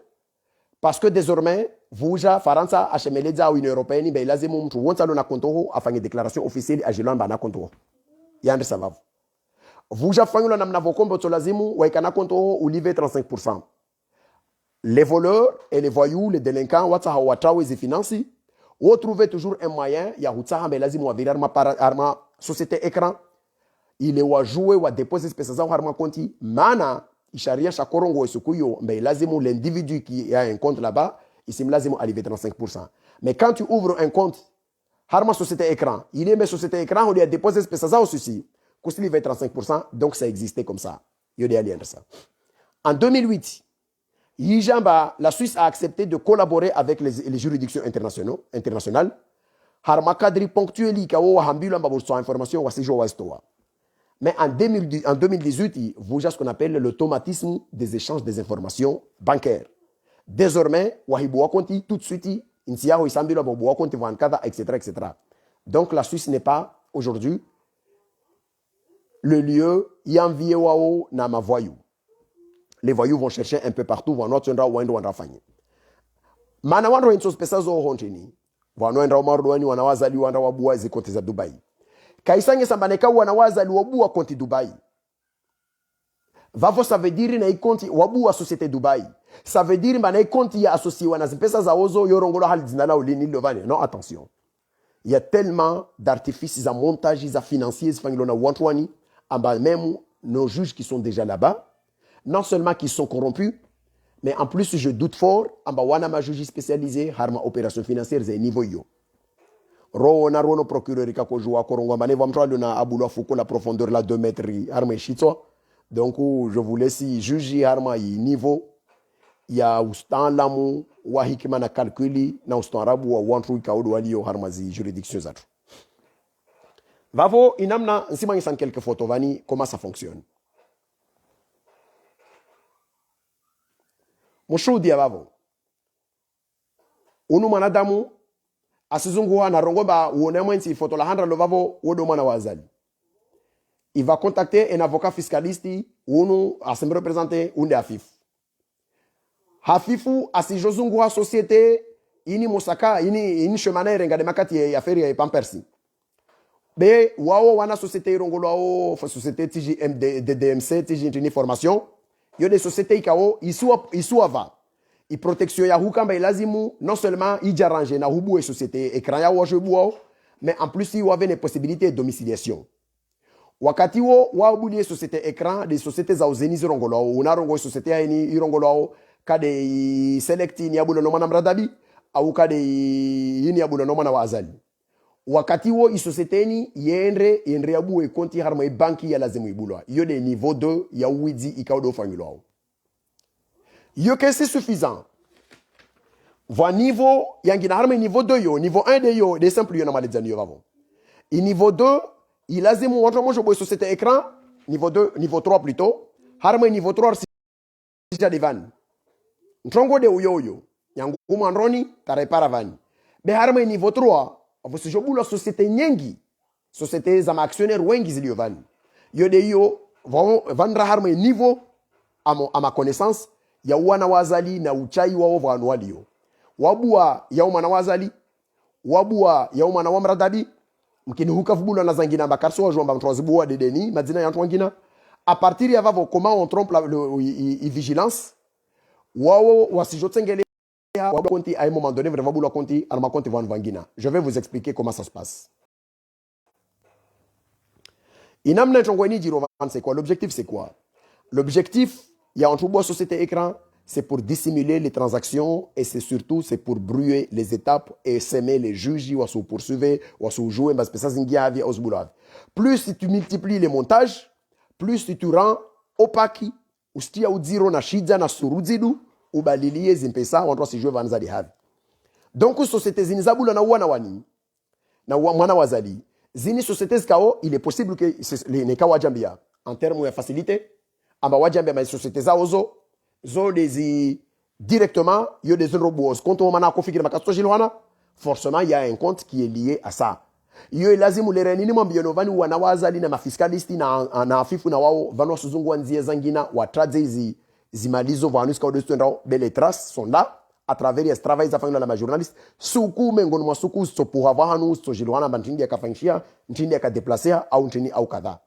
parce que désormais vuja Faransa achemeleza Union européenne be lazima mtu wonta na konto afanye déclaration officielle ajilamba na konto yande sababu vuja fanyula namna vokombo to lazimu waikana konto ulive 35%. Les voleurs et les voyous, les délinquants wata hawatawe zi financi ou trouver toujours un moyen ya hutaha be lazima wa virar arma société écran ile wa jouer wa déposer pesa zao harma konti mana isharia shakorongo esukuyo mbe lazimu l'individu qui a un compte là-bas isim lazimu alive 35%. Mais quand tu ouvres un compte harma société écran il est mes société écran on lui a déposé pesa zao ceci kusilive 35%, donc ça existait comme ça yo de alien ça. En 2008 Yijamba, la Suisse a accepté de collaborer avec les juridictions internationales. Harma kadri ponctueli kawo hambilo mbaburso information wa sijo wa stoa. Mais en 2018, vous avez ce qu'on appelle l'automatisme des échanges des informations bancaires. Désormais, wahibu konti tout de suite, insiaro isambilo bobo konti vankada, etc. Donc la Suisse n'est pas aujourd'hui le lieu yanvie wao na mavoyou. Les voyous vont chercher un peu partout, vont noter wanda fanye. Mana wanda wenso pesa zo hontini. Wanaenda Omarwani wanawazali wanda wabua zi konti za Dubai. Kaisange sambaneka wanawazali wabua konti Dubai. Vavo ça veut dire na ikonti wabu wa société Dubai. Ça veut dire na ikonti ya associé wana zimpesa za ozo yorongolo hali zinana ulini lovani. Non, attention. Il y a tellement d'artifices à montage, à financiers, à wantwani, même nos juges qui sont déjà là-bas, non seulement qui sont corrompus, mais en plus je doute fort, wana ma juge spécialisé, harma opération financière, c'est niveau yo. Ro na rono procureur kako joua korongo mane vamtwa na abula fuko la profondeur la 2 mètres harma chitwa. Donc je vous laisse juger harma niveau ya ustan lamu wa hikima na kalkuli na ustaarabu wa wantru ikaudu walio harmazi juridiction zatu. Vavo inamna nsima ngisan quelques photos vani comment ça fonctionne. Mushudi ya vavo. Unu manadamu asizunguwa na rongoba uone mwensi photo la handra lo vavo wodo mana wazali. Il va contacter un avocat fiscaliste unu asembe représenter unde afif. Hafifu asijozungua société ini musaka ini chemane rengade makati ya feri ya pampersi. Be wao wana société irongolo ao société TG DDMC TG ni formation yo des sociétés ikao isuava i protection ya hukamba ilazimu non seulement ijaranje na hubu e société écran ya wajebuo mais en plus il y avait une possibilité de domiciliation. Wakati wo wabulie société écran des sociétés za uzenizi rongolo una rongo société ya ini irongolo kade selecti ni abula nomana mradabi au kade yini abula nomana wa azali. Wakati wo isositeni yendre abu e konti harma e banki ya lazimu ibulwa. Yo de niveau 2 ya widi ikaudo fangilo. Yo que c'est suffisant. Vo niveau yangina harma niveau 2 yo, niveau 1 de yo de simple yo na maledzani yo vavo. Et niveau 2, il lazimu wantro mo jobo société écran, niveau 2, niveau 3 plutôt. Harma niveau 3 si divan. Ntrongo de uyoyo yangu kumandroni tarepara vani be harma niveau 3 avosi jobula société nyengi société za actionnaire wengi zilio vani yo de yo vandra harma niveau à ma connaissance ya wana wazali na uchai wao vanu walio wabua ya umana wazali wabua ya umana wa mradabi mkini hukafubula na zangina bakarso wa jomba mtrozibua de deni madina ya twangina à partir ya vavo comment on trompe la vigilance wao wasijotengele wa konti à un moment donné vraiment bula konti alma konti van vangina. Je vais vous expliquer comment ça se passe. Inamna chongweni jiro c'est quoi l'objectif c'est quoi? L'objectif il y a entre bois société écran c'est pour dissimuler les transactions et c'est surtout c'est pour brouiller les étapes et semer les juges ou se poursuivre ou se jouer parce que ça zingia avia osbulav. Plus tu multiplies les montages, plus tu rends opaque ustia udiro na shida na surudzidu ubalilie zimpesa wandro si jwe vanza di havi. Donc société zini zabula na wana wani na mwana wazali zini sociétés zikao il est possible que les ka wajambia en termes de facilité amba wajambia ma sociétés za ozo zo desi directement yo des robots compte on mana configurer makasto jilwana forcément il y a un compte qui est lié à ça. Yo lazimu le renini mwambiono vani wana wazali na mafiscalisti na afifu na wao vano suzungu wanzie zangina wa tradze zimalizo vanus ka de stendao les traces sont là à travers les travail za fanya la journaliste suku mengono mwa suku so pour avoir hanu so jilwana bantindi akafanyia ntindi akadeplacer au ntini au kadha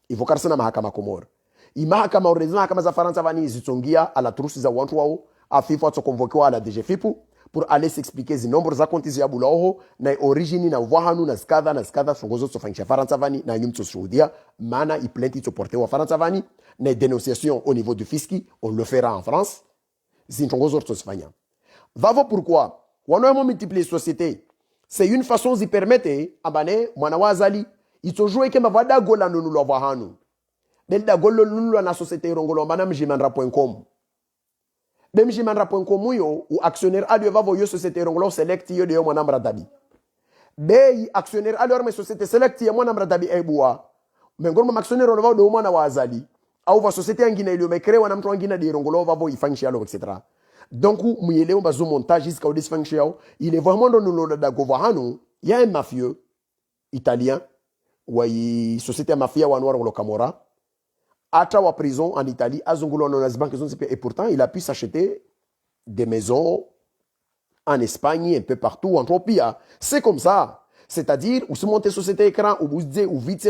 il faut na mahakama Komoro imahakama orezana kama za Faransa vani zitsongia à la trousse za wantu wao afifu to convoquer à la DGFIPU pour aller s'expliquer les nombres za konti ya bulaho na origine na wahanu na skadha songozo so fanyia Faransa vani na nyumto Saudia mana i plainte to porter wa Faransa vani na dénonciation au niveau du fisc on le fera en France zintongozo to fanya vavo pourquoi wanoemo multiplier société c'est une façon zi permettre abane mwana wazali itojoe kema vada gola nunu lo wahanu belda golo nunu na société rongolo bana mjimandra.com bemjimandra.com yo ou actionnaire alio vavo yo société rongolo select yo de yo mwana mradabi be actionnaire alio me société select yo mwana mradabi ebua mengormo actionnaire ro do mwana wazali au va société ngine ilio mekrewa na mtu ngine de rongolo vavo ifanyisha lo etc. Donc muyeleo bazo montage jusqu'à au dysfonction il est vraiment dans le da govahano il y a un mafieux italien ou société mafia wa noir le Camorra ata wa prison en Italie azungulo non as banques et pourtant il a pu s'acheter des maisons en Espagne un peu partout en Tropia. C'est comme ça. C'est-à-dire ou se monter société écran ou buzde ou vite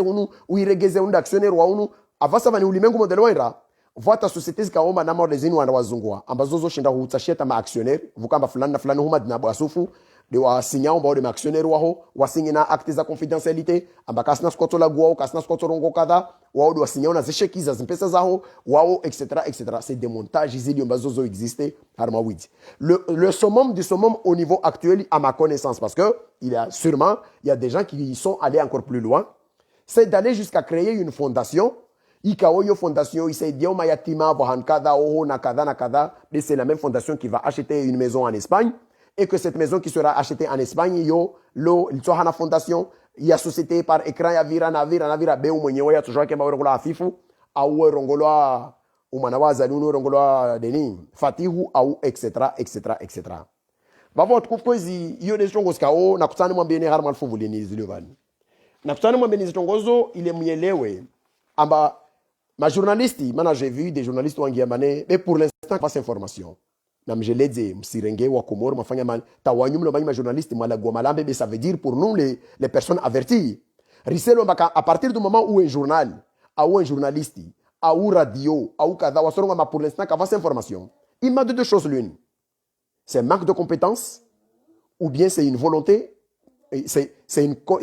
ou il regeze un actionnaire ou unu avasa vani ulimengu modelo era vota societe zikaomba na mode zinu wana wazungwa ambazo zoshinda hutasheta ma actionnaire vukamba fulani na fulani huma dina basufu de wasinya omba de ma actionnaire waho wasinye na acte za confidentialité ambaka sina skoto la guao kasina skoto rongo kada wao de wasinya na zishekiza zimpesa zaho wao etc. C'est des montages zili ambazo zo existe harma widi le summum du summum au niveau actuel à ma connaissance parce que il y a des gens qui sont allés encore plus loin, c'est d'aller jusqu'à créer une fondation. Ikaoyo fondation, isaidia mayatima bohan kada oho na kada, mais c'est la même fondation qui va acheter une maison en Espagne et que cette maison qui sera achetée en Espagne yo lo litsohana fondation ya société par écran ya vira be mwenyewe ya tujwa kema rongola afifu au rongola umanawaza luno rongola deni fatihu au etc. Bavo tukufko hizi hiyo des chongo skao na kutani mwambeni harmal fuvulini zilivani na kutani mwambeni zitongozo ile mnyelewe amba ma journaliste, maintenant j'ai vu des journalistes wangiamane, mais pour l'instant pas information. Nam je l'ai dit, msirenge wa Komoro mafanya man tawanyum lo ma journaliste mala gomalambe, mais ça veut dire pour nous les personnes averties. Riselo mbaka à partir du moment où un journal, ou un journaliste, ou radio, ou kada wasoronga ma pour l'instant qu'avance information. Il m'a de deux choses l'une. C'est un manque de compétences ou bien c'est une volonté, c'est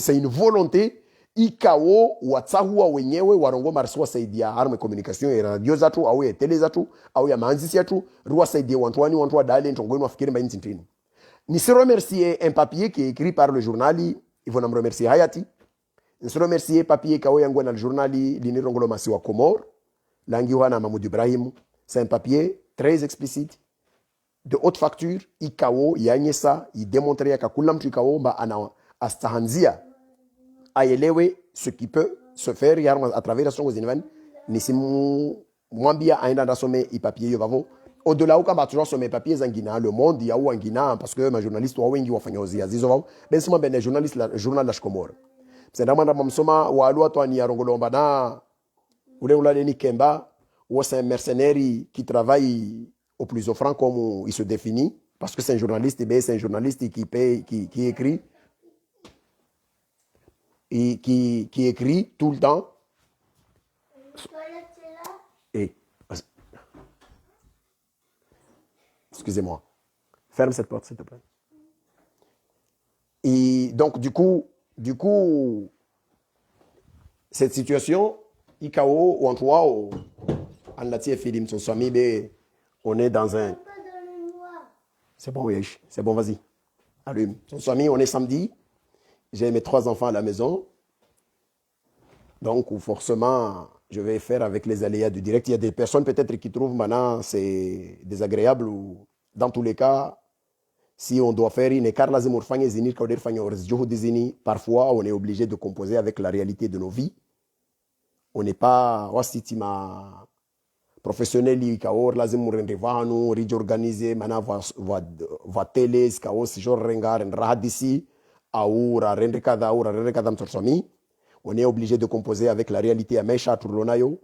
une volonté ikao watsahuwa wenyewe warongo marswa saidia harme communication ya radio zatu au ya tele zatu au ya manzisi yatu ruwa saidia wantu dale ntongoino wafikiri mba intintini. Ni se remercier un papier qui est écrit par le journali, ils vont me remercier Hayati. Ni se remercier papier kao yangu na le journali linirongolo masiwa Komor, langi wana Mahmoud Ibrahim. C'est un papier très explicite de haute facture ikao yanyesa i démontrer ya kakula mtu ikao mba ana astahanzia aelewe ce qui peut se faire à travers la songo zinvan ni simu mwambia aenda ndasome i papier yo vavo au-delà uka ba toujours some papiers zangina le monde ya ou angina parce que ma journaliste wa wengi wafanya ozi azizo vavo ben sima ben journaliste la journal la Komoro msenda manda msoma wa alwa to ani yarongolomba na ule ulale ni Kemba ou c'est un mercenaire qui travaille au plus offrant comme il se définit parce que c'est un journaliste ben c'est un journaliste qui paye qui écrit et qui écrit tout le temps. Et, excusez-moi. Ferme cette porte, s'il te plaît. Et donc, du coup, cette situation, Ikao ou Antoua, en Latie et Philippe, son famille, on est dans un. C'est bon, oui, c'est bon, vas-y. Allume. Son famille, on est samedi. J'ai mes 3 enfants à la maison. Donc, forcément, je vais faire avec les aléas du direct. Il y a des personnes peut-être qui trouvent maintenant c'est désagréable ou dans tous les cas, si on doit faire une écart, parfois on est obligé de composer avec la réalité de nos vies. On n'est pas professionnel, organiser, maintenant va télé, si je regarde ici. On est obligé de composer avec la réalité à Mecha Tourlonayo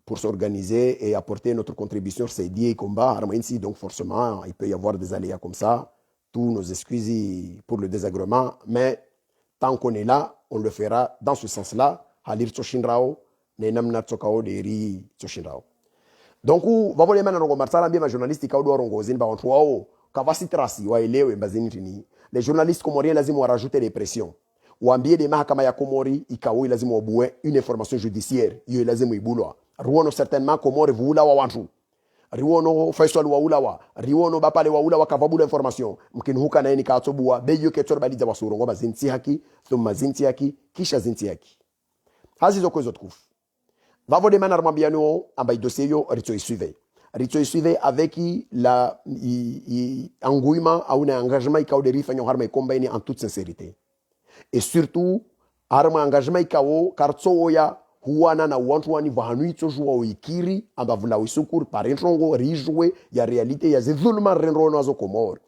pour s'organiser et apporter notre contribution sur ces 10 combats. Donc forcément, il peut y avoir des aléas comme ça. Tous nos excuses pour le désagrément. Mais tant qu'on est là, on le fera dans ce sens-là. Halir Tsoshinrao, Nenamna Tsokao, Deri Tsoshinrao. Donc, va voler maintenant Marsala, bien ma journaliste, Kaudo Rongozin, Bawantuao, Kavasitrasi, Waelewe, Bazinitini. Les journalistes comoriens, lazima rajouter les pressions. Wambie de mahakama ya Komori, Ikao, lazima wabue une information judiciaire. Iyo lazima ibulwa. Ruono certainement Komori vula wa wantu. Riwono Faisal wa ulawa. Riwono bapale wa ulawa kavabula information. Mkini huka na eni kaatobua. Beyo ketor baliza wa surongo ba zinti haki. Thumma zinti haki. Kisha zinti haki. Hazi zoko zot kuf. Vavo de manar mambiano amba dossier yo rito isuive. Rito isuive avec la engouement ou un engagement Ikao de rifa nyon harma ikombaini en toute sincérité. Et surtout, harma engagement Ikao kartso oya huana na wantu wani vahanui tsojuwa oikiri amba vula usukur parentrongo rijwe ya realite ya zidhulma renro nazo Komor.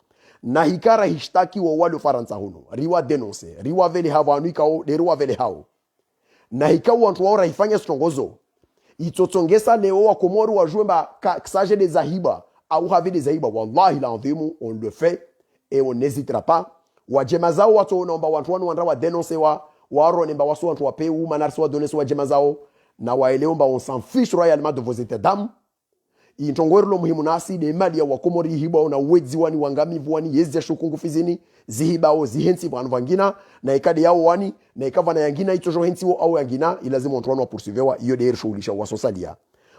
Na hikara hishtaki wa wale Faransa huno. Riwa denonse. Riwa vele havanui Ikao de riwa vele hao. Na hikao wantu waora hifanya strongozo. Itotsongesa leo wa Komoro wajue mba ksaje des ahiba au have des ahiba. Wallahi l'envimu, on le fait et on n'hésitera pas. Wajemazao watu naomba wantu wanu wandra wa denonse wa waro nemba wasu wantu wa peu manarsi wa donese wa jemazao na waeleo mba on s'en fiche royalement de vos états d'âme intongorlo muhimu nasi de mali ya wakomori hiba na wedzi wani wangami vwani yezi ya shukungu fizini zihibao zihensi vanu vangina na ikade yao wani na ikava na yangina itojo hensi wo au yangina ilazimu ontuwanu wa poursuivewa iyo de ershulisha wa sosalia.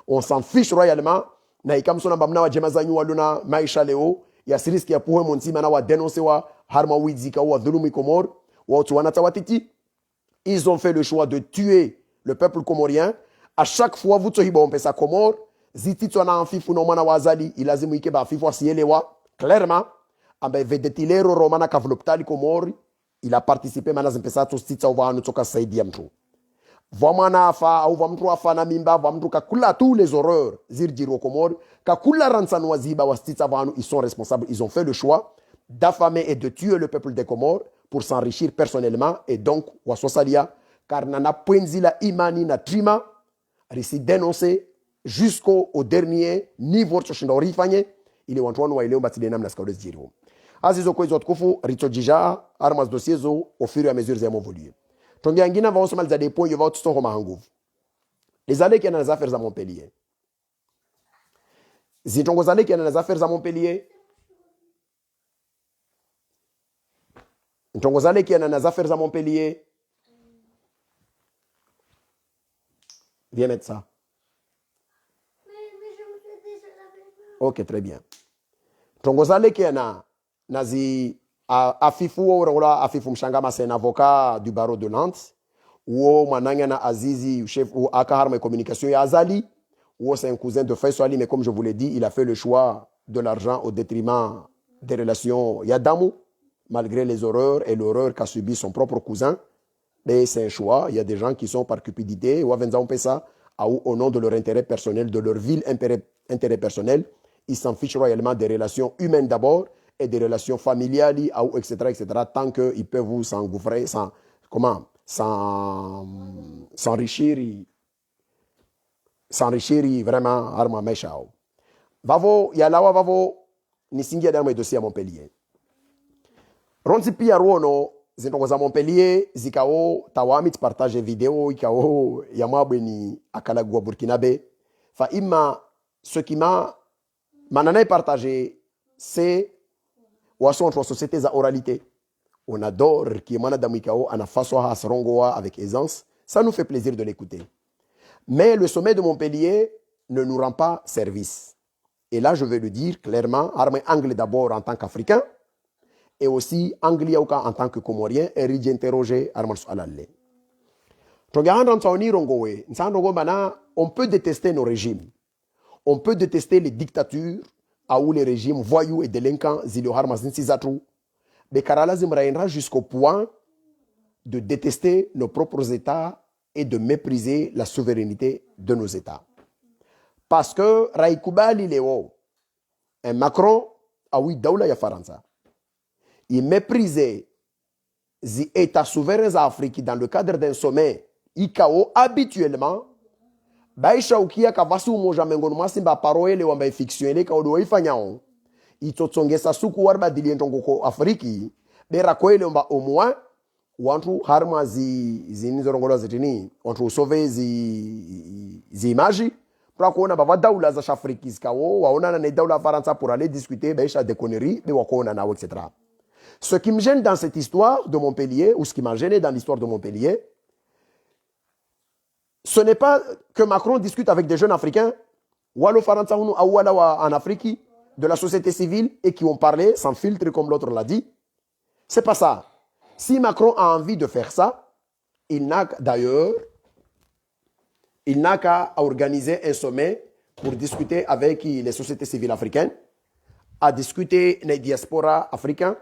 On s'en fiche royalement na ikamsona mbamna wa jemazanyu waluna maisha leo ya siriski ya puhe montima na wa denonce wa harma widzika wa dhulumi komor wa otuwanata watiti. Ils ont fait le choix de tuer le peuple comorien. À chaque fois, vous tohiba on pesa Comore, zitito na anfifu no mana wazali, ilazimu ike ba anfifu asielewa, clairement, ambe vedetilero romana kavloptali Comore, il a participé mana zimpesa to stitsa uvanu toka saidia mtu. Vamana afa, au vamtu afa na mimba, vamtu kakula tous les horreurs, zirjiro Comore, kakula ransanwa ziba wa stitsa vanu, ils sont responsables, ils ont fait le choix d'affamer et de tuer le peuple des Comores pour s'enrichir personnellement et donc wasosalia, car nana puenzila imani na trima, risi dénoncé jusqu'au dernier niveau choshinda orifanye ile wantuanu wa ileo batile namna skaudes jiro azizo kwa izot kufu rito jija armas dossiezo au fur et à mesure zemo évoluer tongia ngina va on se mal za des points yova tout homa hanguvu les années qui dans les affaires à Montpellier zitongo zale qui dans les affaires à Montpellier ntongo zale qui dans les affaires à Montpellier. Viens mettre ça. Mais je me fais déjà laver. Ok, très bien. Tongozale qui est nazi afifu ou afifu mshangama, c'est un avocat du barreau de Nantes. Ou mananga na Azizi, chef ou akaharma communication et Azali. Ou c'est un cousin de Faisal Ali, mais comme je vous l'ai dit, il a fait le choix de l'argent au détriment des relations Yadamou, malgré les horreurs et l'horreur qu'a subi son propre cousin. Mais c'est un choix. Il y a des gens qui sont par cupidité ou au nom de leur intérêt personnel, de leur vil intérêt personnel. Ils s'en fichent royalement des relations humaines d'abord et des relations familiales, etc., etc., tant qu'ils peuvent vous s'engouffrer, s'enrichir vraiment arma meshao. Vavo, yalawa vavo, nisingia dans mes dossiers à Montpellier. Ronzi pia ruono, zintongoza Montpellier zikao tawami partage vidéo ikao yamabweni akalagwa burkinabe fa ima ce qui m'a manana partagé c'est waso entre sociétés za oralité on adore qui mana damikao anafaso hasrongoa avec aisance, ça nous fait plaisir de l'écouter, mais le sommet de Montpellier ne nous rend pas service, et là je vais le dire clairement, armé anglais d'abord en tant qu'Africain et aussi Anglia en tant que Comorien, et Ridi interrogé Armals Alalle. On peut détester nos régimes. On peut détester les dictatures, ou les régimes voyous et délinquants, mais Karala jusqu'au point de détester nos propres États et de mépriser la souveraineté de nos États. Parce que Raïkouba Lileo, un Macron, oui, Daoula Yafaranza. Il méprisait les États souverains africains dans le cadre d'un sommet ICAO habituellement. Baisha ukia kavasu moja mengono masimba paroele wamba fictionnel ka odo ifanyao. Itotsongesa suku warba dilientongo ko Afriki. Bera kwele wamba au moins wantu harma zinizorongolo zetini wantu sauver zi imagi pour kuona bava daula za Afriki zikao waona na daula Faransa pour aller discuter baisha des conneries be wakona na etc. Ce qui me gêne dans cette histoire de Montpellier, ou ce qui m'a gêné dans l'histoire de Montpellier, ce n'est pas que Macron discute avec des jeunes Africains, Wallo Faransaounou, Aouala en Afrique, de la société civile, et qui ont parlé sans filtre, comme l'autre l'a dit. C'est pas ça. Si Macron a envie de faire ça, il n'a qu'à organiser un sommet pour discuter avec les sociétés civiles africaines, à discuter les diasporas africains.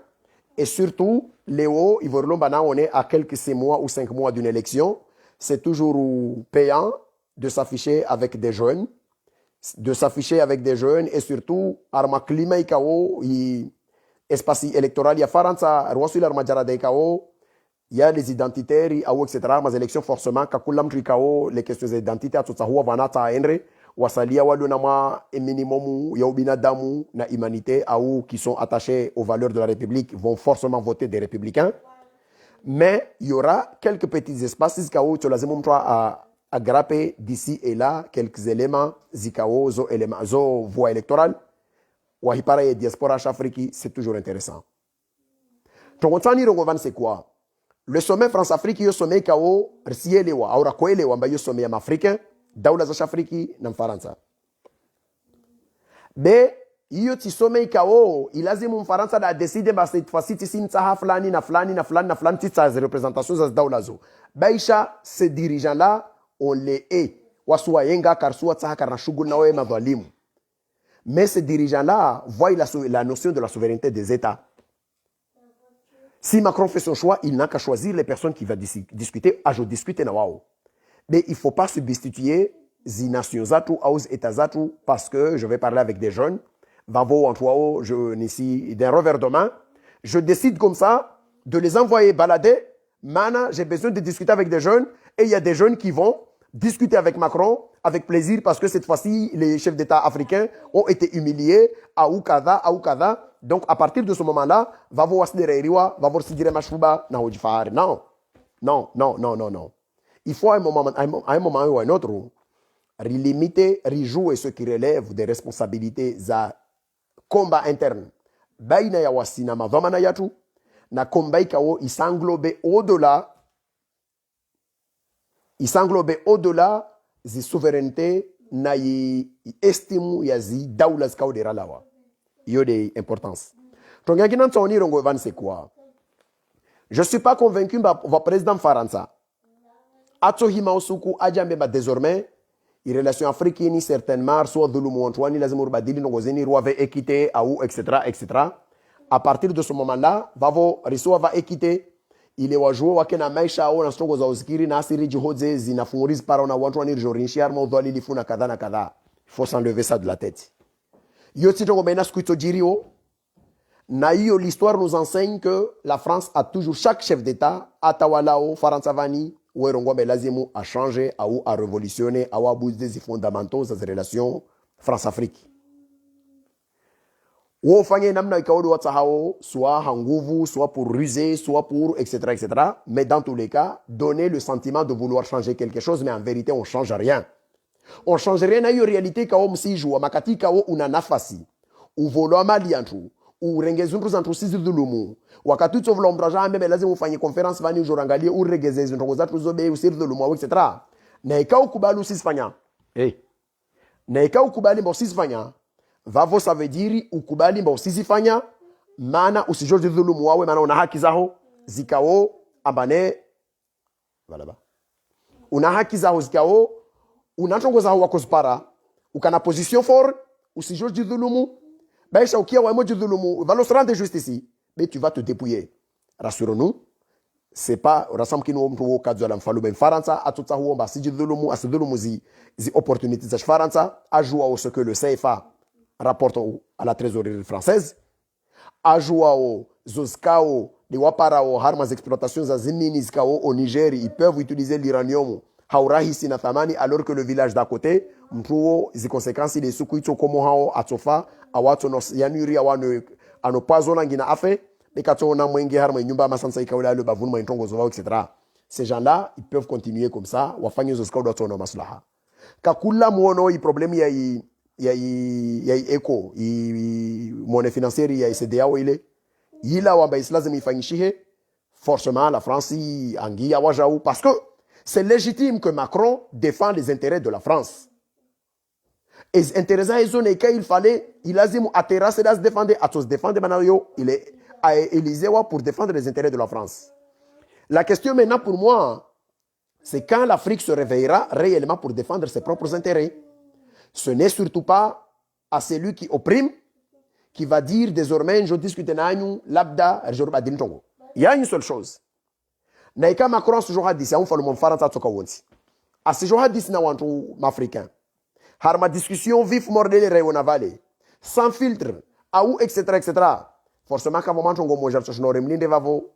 Et surtout, Léo, on est à quelques 6 mois ou 5 mois d'une élection. C'est toujours payant de s'afficher avec des jeunes. Et surtout, arma climat espace électoral, il y a Faransa, Rwassul Armajara Daikao, il y a les identitaires, etc. Les élections, forcément, Kakulam Trikao, les questions d'identité, tout ça, Vanata Henry. Wasalia walunama et minimum yaubina damu na humanité ou qui sont attachés aux valeurs de la République vont forcément voter des républicains, mais il y aura quelques petits espaces où tu à grapper d'ici et là quelques éléments zikao, zo éléments, zo voix électorale. Wahipara et diaspora Afrique, c'est toujours intéressant. Tongotani Rongovan, c'est quoi? Le sommet France-Afrique, le sommet kao, Rsielewa, Aura Koelewa, le sommet africain, Daoula Afrique, dans Faransa. Mais, il y sommet kao, il a dit mon Faransa a décidé, bah, cette fois-ci, si na flani, titsa, représentations à Daoulazo. Baïcha, ces dirigeants-là, on les hait. Wasua yenga, karsua, tsaha, karnashugunawe, madwalim. Mais ces dirigeants-là voient la notion de la souveraineté des États. Si Macron fait son choix, il n'a qu'à choisir les personnes qui vont discuter. Je discute nawao. Mais il ne faut pas substituer les nations aux États parce que je vais parler avec des jeunes. Vavo Antoine, d'un revers de main. Je décide comme ça de les envoyer balader. Maintenant, j'ai besoin de discuter avec des jeunes et il y a des jeunes qui vont discuter avec Macron avec plaisir parce que cette fois-ci, les chefs d'État africains ont été humiliés à Oukada. Donc, à partir de ce moment-là, va voir Snereriwa, va voir Sidire Machouba, non. Non. Il faut à un moment ou à un autre, limiter, rejouer ce qui relève des responsabilités à combat interne. Baina ya wasina madhamana yatu, na combat kao, il s'englobe au-delà des souverainetés na yi estimu ya zi daoulas kao de ralawa. Yo de importance. Donc, c'est quoi? Je ne suis pas convaincu par le président Faransa. Atsohima Osuku Adjambe désormais, les relations africaines, certainement, soit de l'Oumontouani, les Badili, Nogozeni, Roi équité, Aou, etc. À partir de ce moment-là, Vavo Risoa va équiter. Il est wa jouer wa kena maisha au na strogo za uskiri na asiri jihodze zinafungurizi para na watu waniri jorinshia ma udhali lifuna kadha na kadha. Il faut s'enlever ça de la tête. Yoti tongo bena skuito jirio. Na hiyo l'histoire nous enseigne que la France a toujours chaque chef d'État atawalao Faransavani Werongombe lazimu a changé ou a révolutionné a abusé des fondamentaux des relations France-Afrique. Wofanye namna ikaodo watsahao soit en nguvu, soit pour ruser, soit pour etc. Mais dans tous les cas, donner le sentiment de vouloir changer quelque chose, mais en vérité, on ne change rien. On ne change rien à une réalité kao msiju, wa makati kao una nafasi, ou volo amali antru, ou rengezuntu zantru sisi dhulumu. Wakati tu vlo mbraja ambe lazima ufanye conference vani ujorangalie ou regezezi ntongo zatu zobe usiri dhulumu etc. Na ikao kubali usisifanya. Na ikao kubali mbo usisifanya. Vavo ça veut dire ukubali mba usizifanya maana usijoji dhulumu wawe maana una haki zao zikao abane valaba una haki zao zikao unatongo zao wako spara ukana position fort usijoji dhulumu baisha ukia wa moji dhulumu va se rendre juste ici mais tu vas te dépouiller. Rassure-nous, c'est pas rasam kinu mtu wo kadza la mfalu ben faransa atutsa huo ba siji dhulumu asidhulumu zi opportunités za faransa ajua au ce que le CFA rapporte à la trésorerie française, ajua au zoskao, de wapara au harmas exploitations za zimini zikao au Niger, ils peuvent utiliser l'uranium haurahisi na thamani alors que le village d'à côté, mtuo zi conséquences des sukuito komo hao atofa awato nos yanuri awano anopazo ngina afe bekato na mwenge harma nyumba masansa ikaula le bavunu maintongo zova etc. Ces gens-là, ils peuvent continuer comme ça, wafanye zoskao doto na maslaha. Kakula muono i problème il y a éco monnaie financière il y a CDAO il a wamba islazim ifanyishihe forcément la France angi awajaou parce que c'est légitime que Macron défend les intérêts de la France et les intérêts zone il fallait il azim atera c'est se défendre à tous défendre manayo il est à Élysée pour défendre les intérêts de la France. La question maintenant pour moi c'est quand l'Afrique se réveillera réellement pour défendre ses propres intérêts. Ce n'est surtout pas à celui qui opprime qui va dire désormais je discute n'ayou labda jorba dintongo. Il y a une seule chose. Naika Macron ce jour a dit c'est un fallu mon faranta toka wonsi. À ce jour a dit na wantu africain. Har ma discussion vif mordele rayona valley sans filtre ou etc. Forcément quand moment tongo mo jarcho no remlinde vavo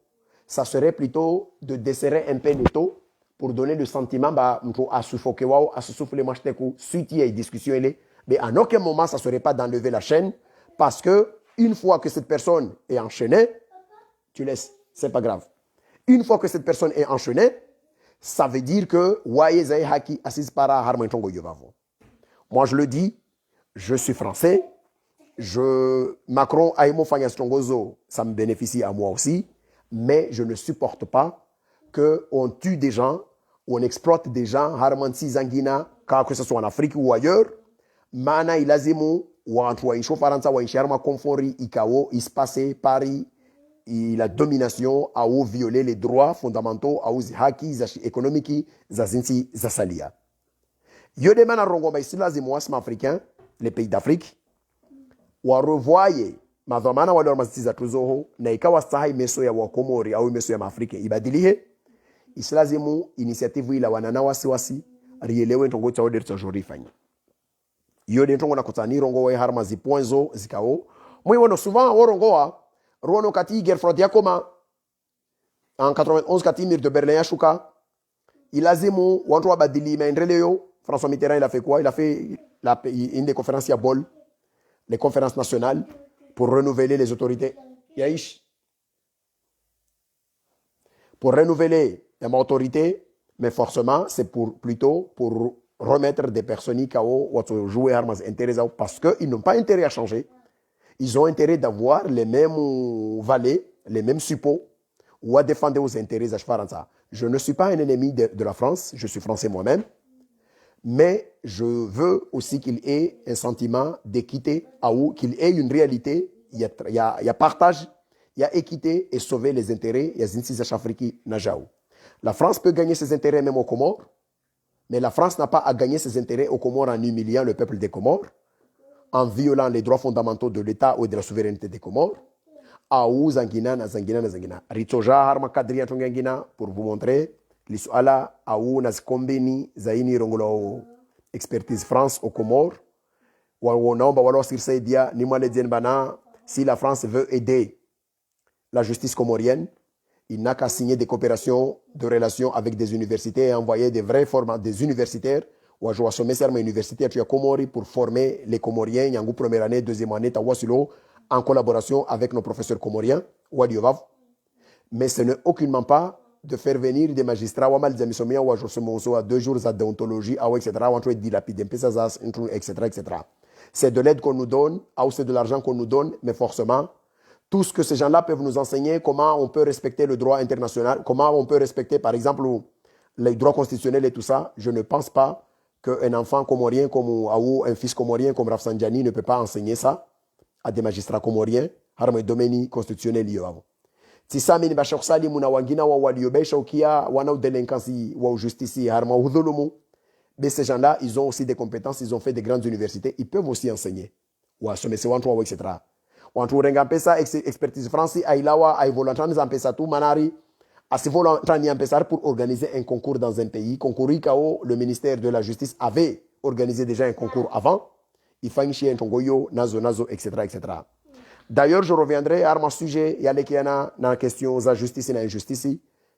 ça serait plutôt de desserrer un peu les taux pour donner le sentiment à suffoquer à se souffler machiteku suite il y a une discussion mais en aucun moment ça serait pas d'enlever la chaîne parce que une fois que cette personne est enchaînée tu laisses c'est pas grave une fois que cette personne est enchaînée ça veut dire que waye zay haki assis para harma ntongo yovavo. Moi je le dis, je suis français, Macron aimo fanyas tongozo, ça me bénéficie à moi aussi, mais je ne supporte pas qu'on tue des gens, on exploite des gens, harmansi zangina, que ce soit en Afrique ou ailleurs, mana ilazimo wantu wa insho faransa wa insharma konfori ikao ispase Paris et la domination a violé les droits fondamentaux a haki za économique za zinsi za salia. Yo de mana rongo ba isilazimo asma africain, les pays d'Afrique wa revoye madhamana wale warmazitiza tuzoho na ikawa sahi meso ya wakomori au meso ya maafrika ibadilihe islazimu initiative ila wanana wasiwasi rielewe ntongo cha order cha jorifanya yode ntongo na kutani rongo we harma ziponzo zikao mwi wono souvent worongoa rono kati guerre frontière koma en 91 kati mur de Berlin yashuka ilazimu wantu wabadili maendeleo. François Mitterrand il a fait quoi? Il a fait une des conférences à Bol, les conférences nationales pour renouveler les autorités. Yaïch. Pour renouveler les autorités, mais forcément, c'est plutôt pour remettre des personnes qui ont joué armes intéressées parce qu'ils n'ont pas intérêt à changer. Ils ont intérêt d'avoir les mêmes valets, les mêmes suppôts ou à défendre aux intérêts de France. Je ne suis pas un ennemi de la France, je suis français moi-même. Mais je veux aussi qu'il ait un sentiment d'équité, qu'il ait une réalité, il y a partage, il y a équité et sauver les intérêts. Il y a Zinsi Zachafriki Najaou. La France peut gagner ses intérêts même aux Comores, mais la France n'a pas à gagner ses intérêts aux Comores en humiliant le peuple des Comores, en violant les droits fondamentaux de l'État ou de la souveraineté des Comores. Aou Zangina, Zangina. Ritsoja Harma Kadria Tongangina, pour vous montrer. L'Isuala Aou Nazkombeni Zaini Rongolo Expertise France au Comores. Si la France veut aider la justice comorienne, il n'a qu'à signer des coopérations de relations avec des universités et envoyer des vrais formats, des universitaires ou à jouer à sommet serme universitaire tu as Comori pour former les Comoriens, Yangou première année, deuxième année, Tawasulo, en collaboration avec nos professeurs comoriens, Wadiovav. Mais ce n'est aucunement pas de faire venir des magistrats ou mal zamisomia ou à 2 jours à déontologie etc. etc. C'est de l'aide qu'on nous donne, ou c'est de l'argent qu'on nous donne, mais forcément, tout ce que ces gens-là peuvent nous enseigner, comment on peut respecter le droit international, comment on peut respecter, par exemple, les droits constitutionnels et tout ça, je ne pense pas qu'un enfant comorien ou un fils comorien comme Rafsanjani ne peut pas enseigner ça à des magistrats comoriens, harme domaine constitutionnel yao. Si ça mini bashok sali muna wangina wa waliobesha ukia wana délinquance wa justice harma udhulumu. Mais ces gens-là, ils ont aussi des compétences, ils ont fait des grandes universités, ils peuvent aussi enseigner. Wa somese wantu wa etc. Wantu renga pesa expertise France ailawa ai volontaires en pesa tout manari asi volontaires en pesa pour organiser un concours dans un pays. Concours ICAO, le ministère de la Justice avait organisé déjà un concours avant. Il fallait un tongoyo nazo etc. D'ailleurs, je reviendrai à mon sujet, il y a la question de la justice et de l'injustice.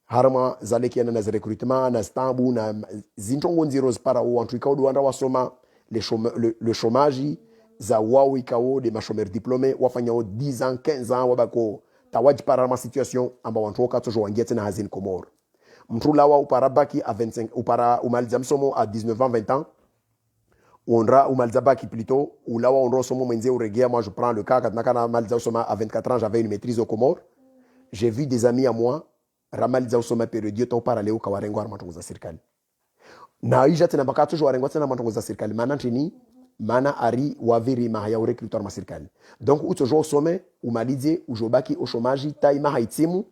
Harma zalekiana na recrutement na stambu na zintongo nziros para ou en tout cas ou wasoma le chômage za wawi kao des chômeurs diplômés wafanya 10 ans 15 ans wabako tawaji para ma situation amba wantoka toujours wangete na hazine Comore mtu lawa uparabaki à 25 upara umaliza msomo à 19 ans 20 ans onra umalizabaki plutôt ou lawa onro somo mwenze uregia. Moi je prends le cas quand nakana maliza soma à 24 ans j'avais une maîtrise au Comore. J'ai vu des amis à moi ramaliza usoma periodi to para leo kawarengo armatongo za serikali na ija tena bakato jo warengo tena matongo za serikali mana tini mana ari waviri mahaya u recruteur ma serikali. Donc uto jo usome umalizie ujobaki au chômage taima haitimu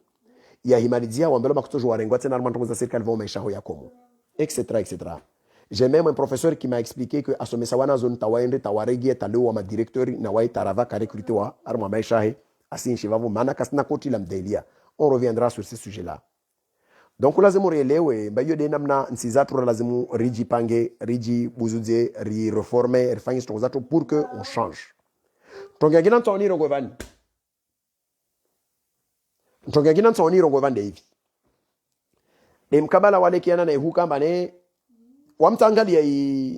ya himalizia wambelo makuto jo warengo tena armatongo za serikali vont maisha ya komo etc. J'ai même un professeur qui m'a expliqué que asome sawana zone tawaende tawaregie taleo wa directeur na wai tarava ka recruter wa arma maisha he asin shivavo mana kasna koti lamdelia. On reviendra sur ce sujet-là. Donc, lazimu rielewe, bayo de namna nsizatu lazimu riji pange, riji buzuze, ri reforme, rifanye stongozatu pour que on change. Tongagina ntoni rongwevani. Tongagina ntoni rongwevani hivi. Mkabala wale kiana na ihuka mbane, wamtangalia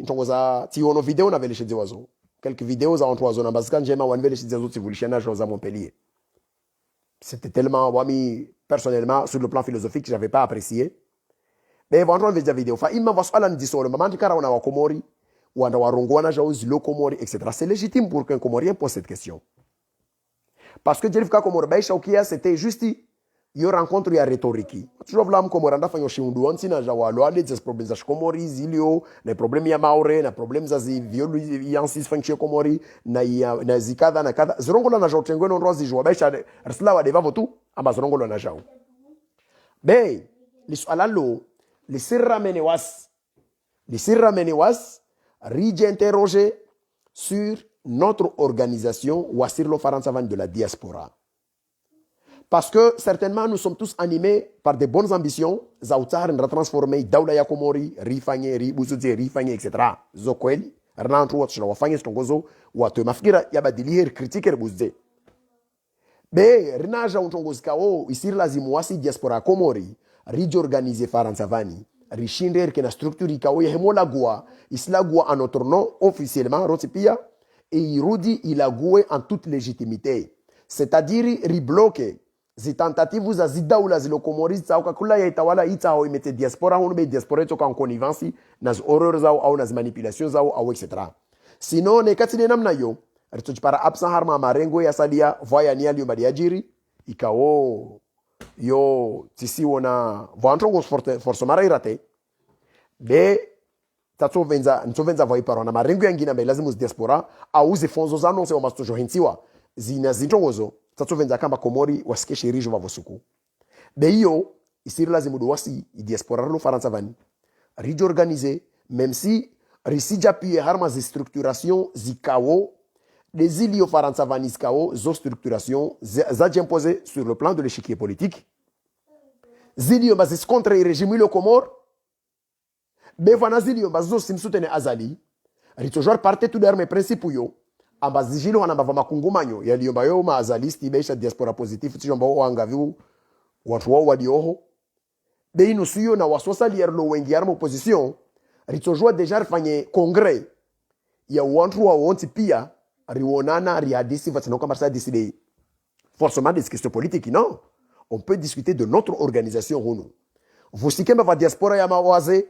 ntongoza tiono video na veleshizi wazo. Quelques vidéos za onto wazo na bazika njema wan veleshizi wazo tivulishana joza Montpellier. C'était tellement, personnellement, sur le plan philosophique, je n'avais pas apprécié. be vantu veja video fa imma vasala ndisolo mamanti kara wana wa Komori wanda warongwana jao zilo Komori etc. C'est légitime pour qu'un Comorien pose cette question. Parce que Jerifka Komori baisha ukia c'était juste yo rencontre ya rhétorique. Toujours vla mkomora ndafanya shiundu onsi na jawalo ale des problèmes za Komori zilio na problème ya maure na problème za violence function Komori na zikadha na kadha zirongola na jao tengweno nrozi jwa baisha risla wa deva votu amba zirongola na jao. Be liswala lo lisirra menewas rije interroger sur notre organisation Wasirlo Faransavan de la diaspora. Parce que certainement nous sommes tous animés par de bonnes ambitions, Zautar en transformer Daula ya Komori, Rifanye, Ribuzuze, Rifanye, etc. Zokweli, Renantu, Watchna, Wafanye, Stongozo, Watu, Mafkira, Yabadili, Critique, Ribuzuze. Be, Renaja, Untongozkao, Isir Lazimuasi, Diaspora Komori, Rije organiser Faransavani, Rishinder, qui na structure Ikao, Yehemolagua, Islagua en notre nom, officiellement, Rotipia, et Irudi, Ilagoué en toute légitimité. C'est-à-dire, ribloquer. Zi tentative za zidaula zilo Komori za ukakula ya itawala itao imete diaspora hunu be diaspora toka en connivence nas horreurs zao au nas manipulations zao au etc. Sinon ne katine namna yo ritochi para absent harma marengo ya salia voya ni ali mbadiajiri ikao yo tisi wona vantrongo force mara irate be ntovenza voi parona marengo yangina be lazima diaspora au ze fonzo za non se mastojo hensiwa zina zintongozo tatsovenza kamba Komori wasikeshe rijo vavosuku be hiyo isiri lazima duwasi diaspora lo Faransavani rijo organiser même si risija pie harma zi structuration zikao des ilio Faransavani zikao zo structuration za imposé sur le plan de l'échiquier politique zilio bazis contre le régime lo Komor be vana zilio bazo simsutene azali ritojor parte tout d'armes principes yo ambazijilo wana bava makungumanyo yaliomba yo maazalisti beisha diaspora positif tijomba wanga viu watu wao wadioho be inusuyo na wasosa lierlo wengi yarmo opposition ritojua deja rifanye congrès ya watu wa wonti pia rionana riadisi vatino kama ça décider forcément des questions politiques non on peut discuter de notre organisation hunu vusikemba va diaspora ya mawaze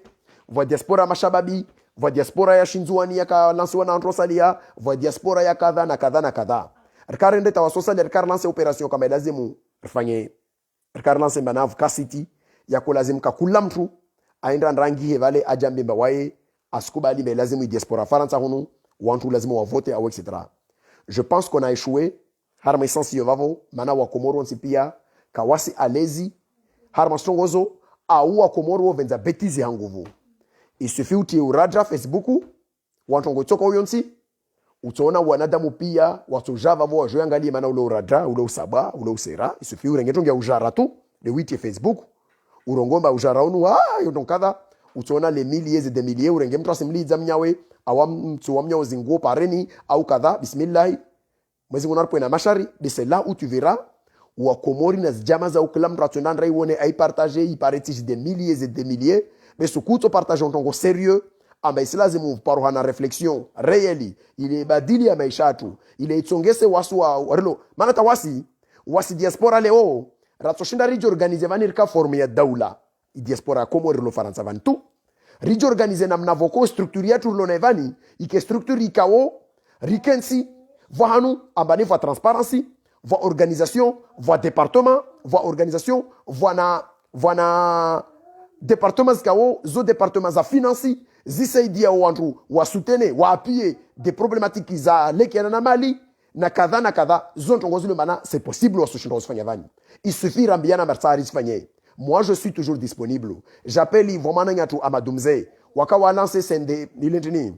va diaspora ya mashababi va diaspora ya Shinzuani ya ka lansiwa na antrosalia va diaspora ya kadha na kadha na kadha rkarende tawasosalia rkar lance operation kama lazimu rifanye rkar lance manav kasiti ya kulazimu kakula mtu aenda rangi hevale ajambemba wae askubali mais lazimu diaspora faransa hunu wantu lazimu wa voter au etc. Je pense qu'on a échoué harma essence yovavo mana wa Komoro nsipia kawasi alezi harma strongozo au wa Komoro venza betizi hanguvu. Il suffit utie uraja Facebook wantongo choko uyonsi utaona wanadamu pia watu java bo wajo angalie mana ule uraja ule usaba ule usera il suffit urengetonga ujara tu le witie Facebook urongomba ujara unu yodonkadha utaona les milliers et des milliers urenge mtu asimliza mnyawe awam mtu wamnyawe zingo pareni au kadha bismillah mwezi ngonarpo na mashari de c'est là où tu verras wa Komori na jama za uklam ratondandra iwone ay partager i pareti des milliers et des milliers. Mais ce coup, partageons ton sérieux. Mais c'est là que nous parlons en réflexion réelle. Il est badili à maishatu. Il est tsongese wasu warlo. Manata wasi diaspora leo. Ratoshinda riji organize vanir ka forme ya daula. Diaspora Komori lo Faransa vantu. Riji organize na mnavoko structuria turlo nevani. Ike structuri kao rikensi vahanu ambani va transparency, va organisation, va département, va organisation, va départements kao zo départements a financi zisaidia wantu wasutene waapie des problématiques za leki na Mali na kadha zontongozi le mana c'est possible wasushinda usifanya vani il suffit rambiana marsari sifanye. Moi je suis toujours disponible, j'appelle vraiment nyatu amadumze wakawa lancer sende nilentini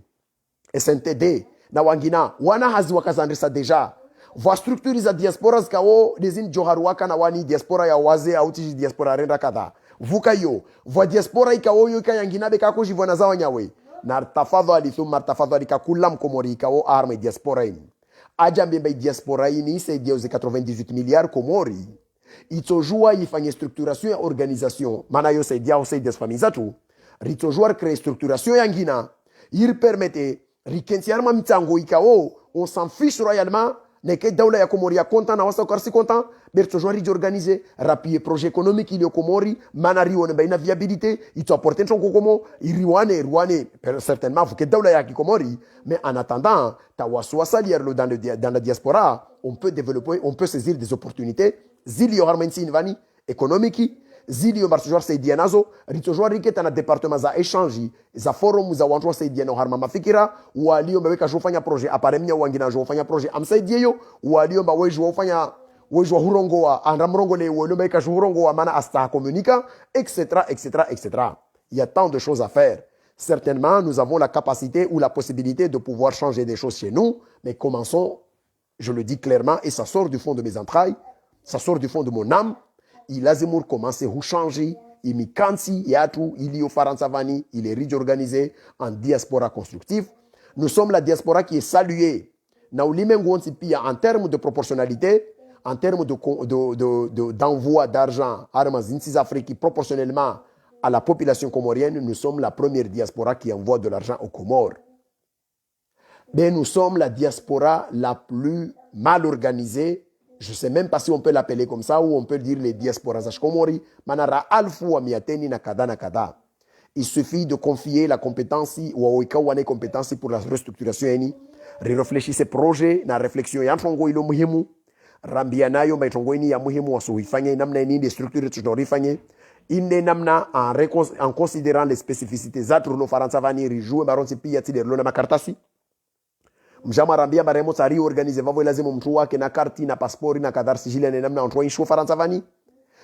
SNTD na wangina wana hazi wakazandisa deja va structure za diaspora kao dezin joharuaka na wani diaspora ya waze auti diaspora renda kadha vuka yo va diaspora ikao yo kayangina be kako jivona za wanyawe na tafadhali thumma tafadhali kakulam Komori ikao arme diaspora ini ajambe be diaspora ini c'est dio 98 milliards Komori itojua ifanye structuration ya organisation mana yo c'est dia aussi des familles zatu ritojua créer structuration yangina il permettait rikensiarma mitango ikao on s'en fiche royalement neke daula ya Komori ya content na wasa karsi content berto jwari d'organiser rapide projet économique il y Komori manari on ba ina viabilité il te apporter ton kokomo irwane certainement vous que daula ya Komori mais en attendant ta waswasa lierlo dans la diaspora on peut développer on peut saisir des opportunités zili harmensi invani économique zili yo martujor saidia nazo ritojor riketa na departement za échange za forum za watu saidia no harma mafikira walio mbeweka jofanya projet aparemnya wangina jofanya projet amsaidia yo walio mba wejo wafanya wejo hurongo wa andamrongo le walio mbeweka hurongo wa mana asta communica etc etc etc il y a tant de choses à faire. Certainement nous avons la capacité ou la possibilité de pouvoir changer des choses chez nous, mais commençons, je le dis clairement et ça sort du fond de mes entrailles, ça sort du fond de mon âme. Il a Zemmour commencé à changer, il mi kansi yatu, il y au Faransavani, il est riche organisé en diaspora constructive. Nous sommes la diaspora qui est saluée. En termes de proportionnalité, en termes d'envoi d'argent à Afrique proportionnellement à la population comorienne, nous sommes la première diaspora qui envoie de l'argent aux Comores. Mais nous sommes la diaspora la plus mal organisée. Je ne sais même pas si on peut l'appeler comme ça ou on peut dire les diasporas Komori. Manara alfu wa miateni na kada na kada. Il suffit de confier la compétence ou awikawane compétence pour la restructuration eni. Réfléchir ces projets na réflexion ya mfongo ilo muhimu. Rambia nayo maitongo eni ya muhimu wasuhifanye namna eni des structures tunorifanye. Ine namna en considérant les spécificités zatu lo Faransavani rijue baronsi pia tiderlo na makartasi. Mjamarambia baremo sari organize vavo lazima mtu wake na karti na passport na kadar sigile na namna ontwa insho Faransavani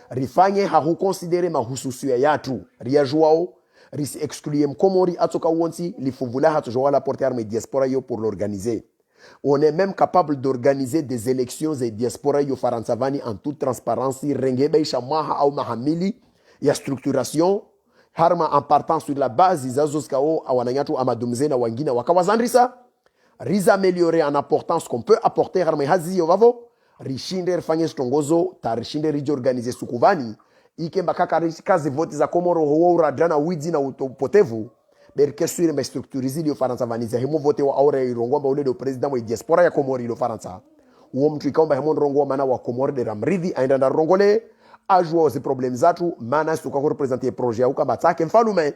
rifanye hahu considere mahususu ya yatu riajuao ris excluer mkomori atoka wonsi lifuvula hatu joala porter arme diaspora yo pour l'organiser. On est même capable d'organiser des élections et diaspora yo Faransavani en toute transparence rengebe shamaha au mahamili ya structuration harma en partant sur la base izazoskao awananyatu amadumze na wangina wakawazandrisa riza améliorer en apportant ce qu'on peut apporter harma hazi yo vavo rishinder fanye stongozo ta rishinder rijo organiser sukuvani ikemba kazi vote za Komoro ho urajana wizi na upotevu berke sur me structuriser yo Faransavani za hemo vote wa aure irongomba ule do president wa diaspora ya Komori lo Faransa uo mtu ikomba hemo rongo mana wa Komori de ramrivi aenda na rongole ajua zi problem zatu mana suka ko représenter projet au kamba take mfalume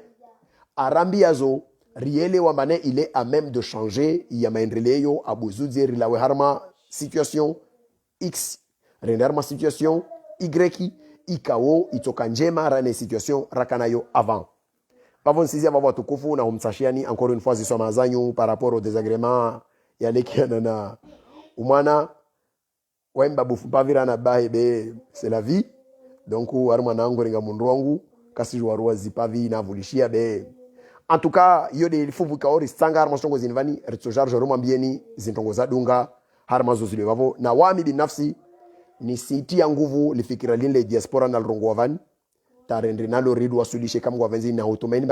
arambi yazo riele wa mane il est à même de changer ya maendeleo abuzuzi rilawe harma situation X renarma situation Y ikao itoka njema rane situation rakanayo avant pavon sizia baba tukufu na humsashiani encore une fois zisoma zanyu par rapport au désagrément ya lekiana na umana wemba bufu pavira na baebe c'est la vie donc harma nango ringa munrongu kasi jwarua zipavi na vulishia be en tout cas yode il faut vous kaori sanga harma songo zinvani retsojar joroma mbieni zintongo zadunga harma zozile bavo na wami binafsi ni siti ya nguvu lifikira lile diaspora na rongo wavani tarendre nalo ridu wasulishe kama wavenzi na utumaini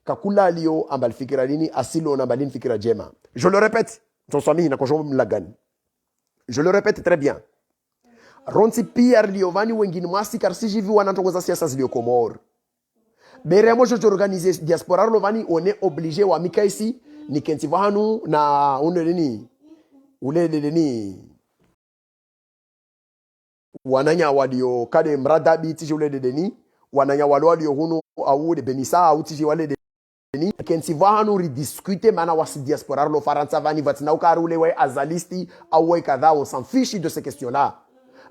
kakulalio ambal fikira lini asilo na balin fikira jema. Je le répète, nsosami na kojomo mlagani. Je le répète très bien. Ronsi pia liovani wengine mwasi karsijivi wanantongoza siasa zilio Komor. Beremo jojo organiser diaspora lovani on est obligé wa mika ici ni kentivahanu na uneleni uleleni wananya walio kade mradabi tiji ule dedeni wananya walio hunu au de benisa au tiji wale dedeni kentivahanu ridiscuter mana wasi diaspora lo Faransavani vatina ukarule we azalisti au we kadha on s'en fiche de ces questions là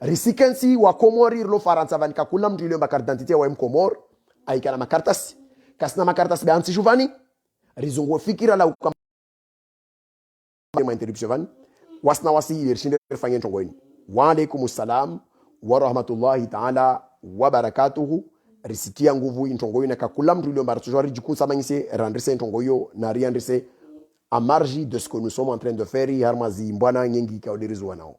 risikensi wa Komori lo Faransavani kakula mtu ile carte d'identité wa Komor aikana makartasi kasna makartasi be anti juvani rizungu fikira la ukama interruption van wasna wasi irshinde fanyen tongweni wa alaikumus salam wa rahmatullahi ta'ala wa barakatuhu risikia nguvu intongoyo na kakula mtu ile martujori jikunsa mangise randrise intongoyo na riandrise à marge de ce que nous sommes en train de faire harmazi mbwana nyengi kaudirizo wanao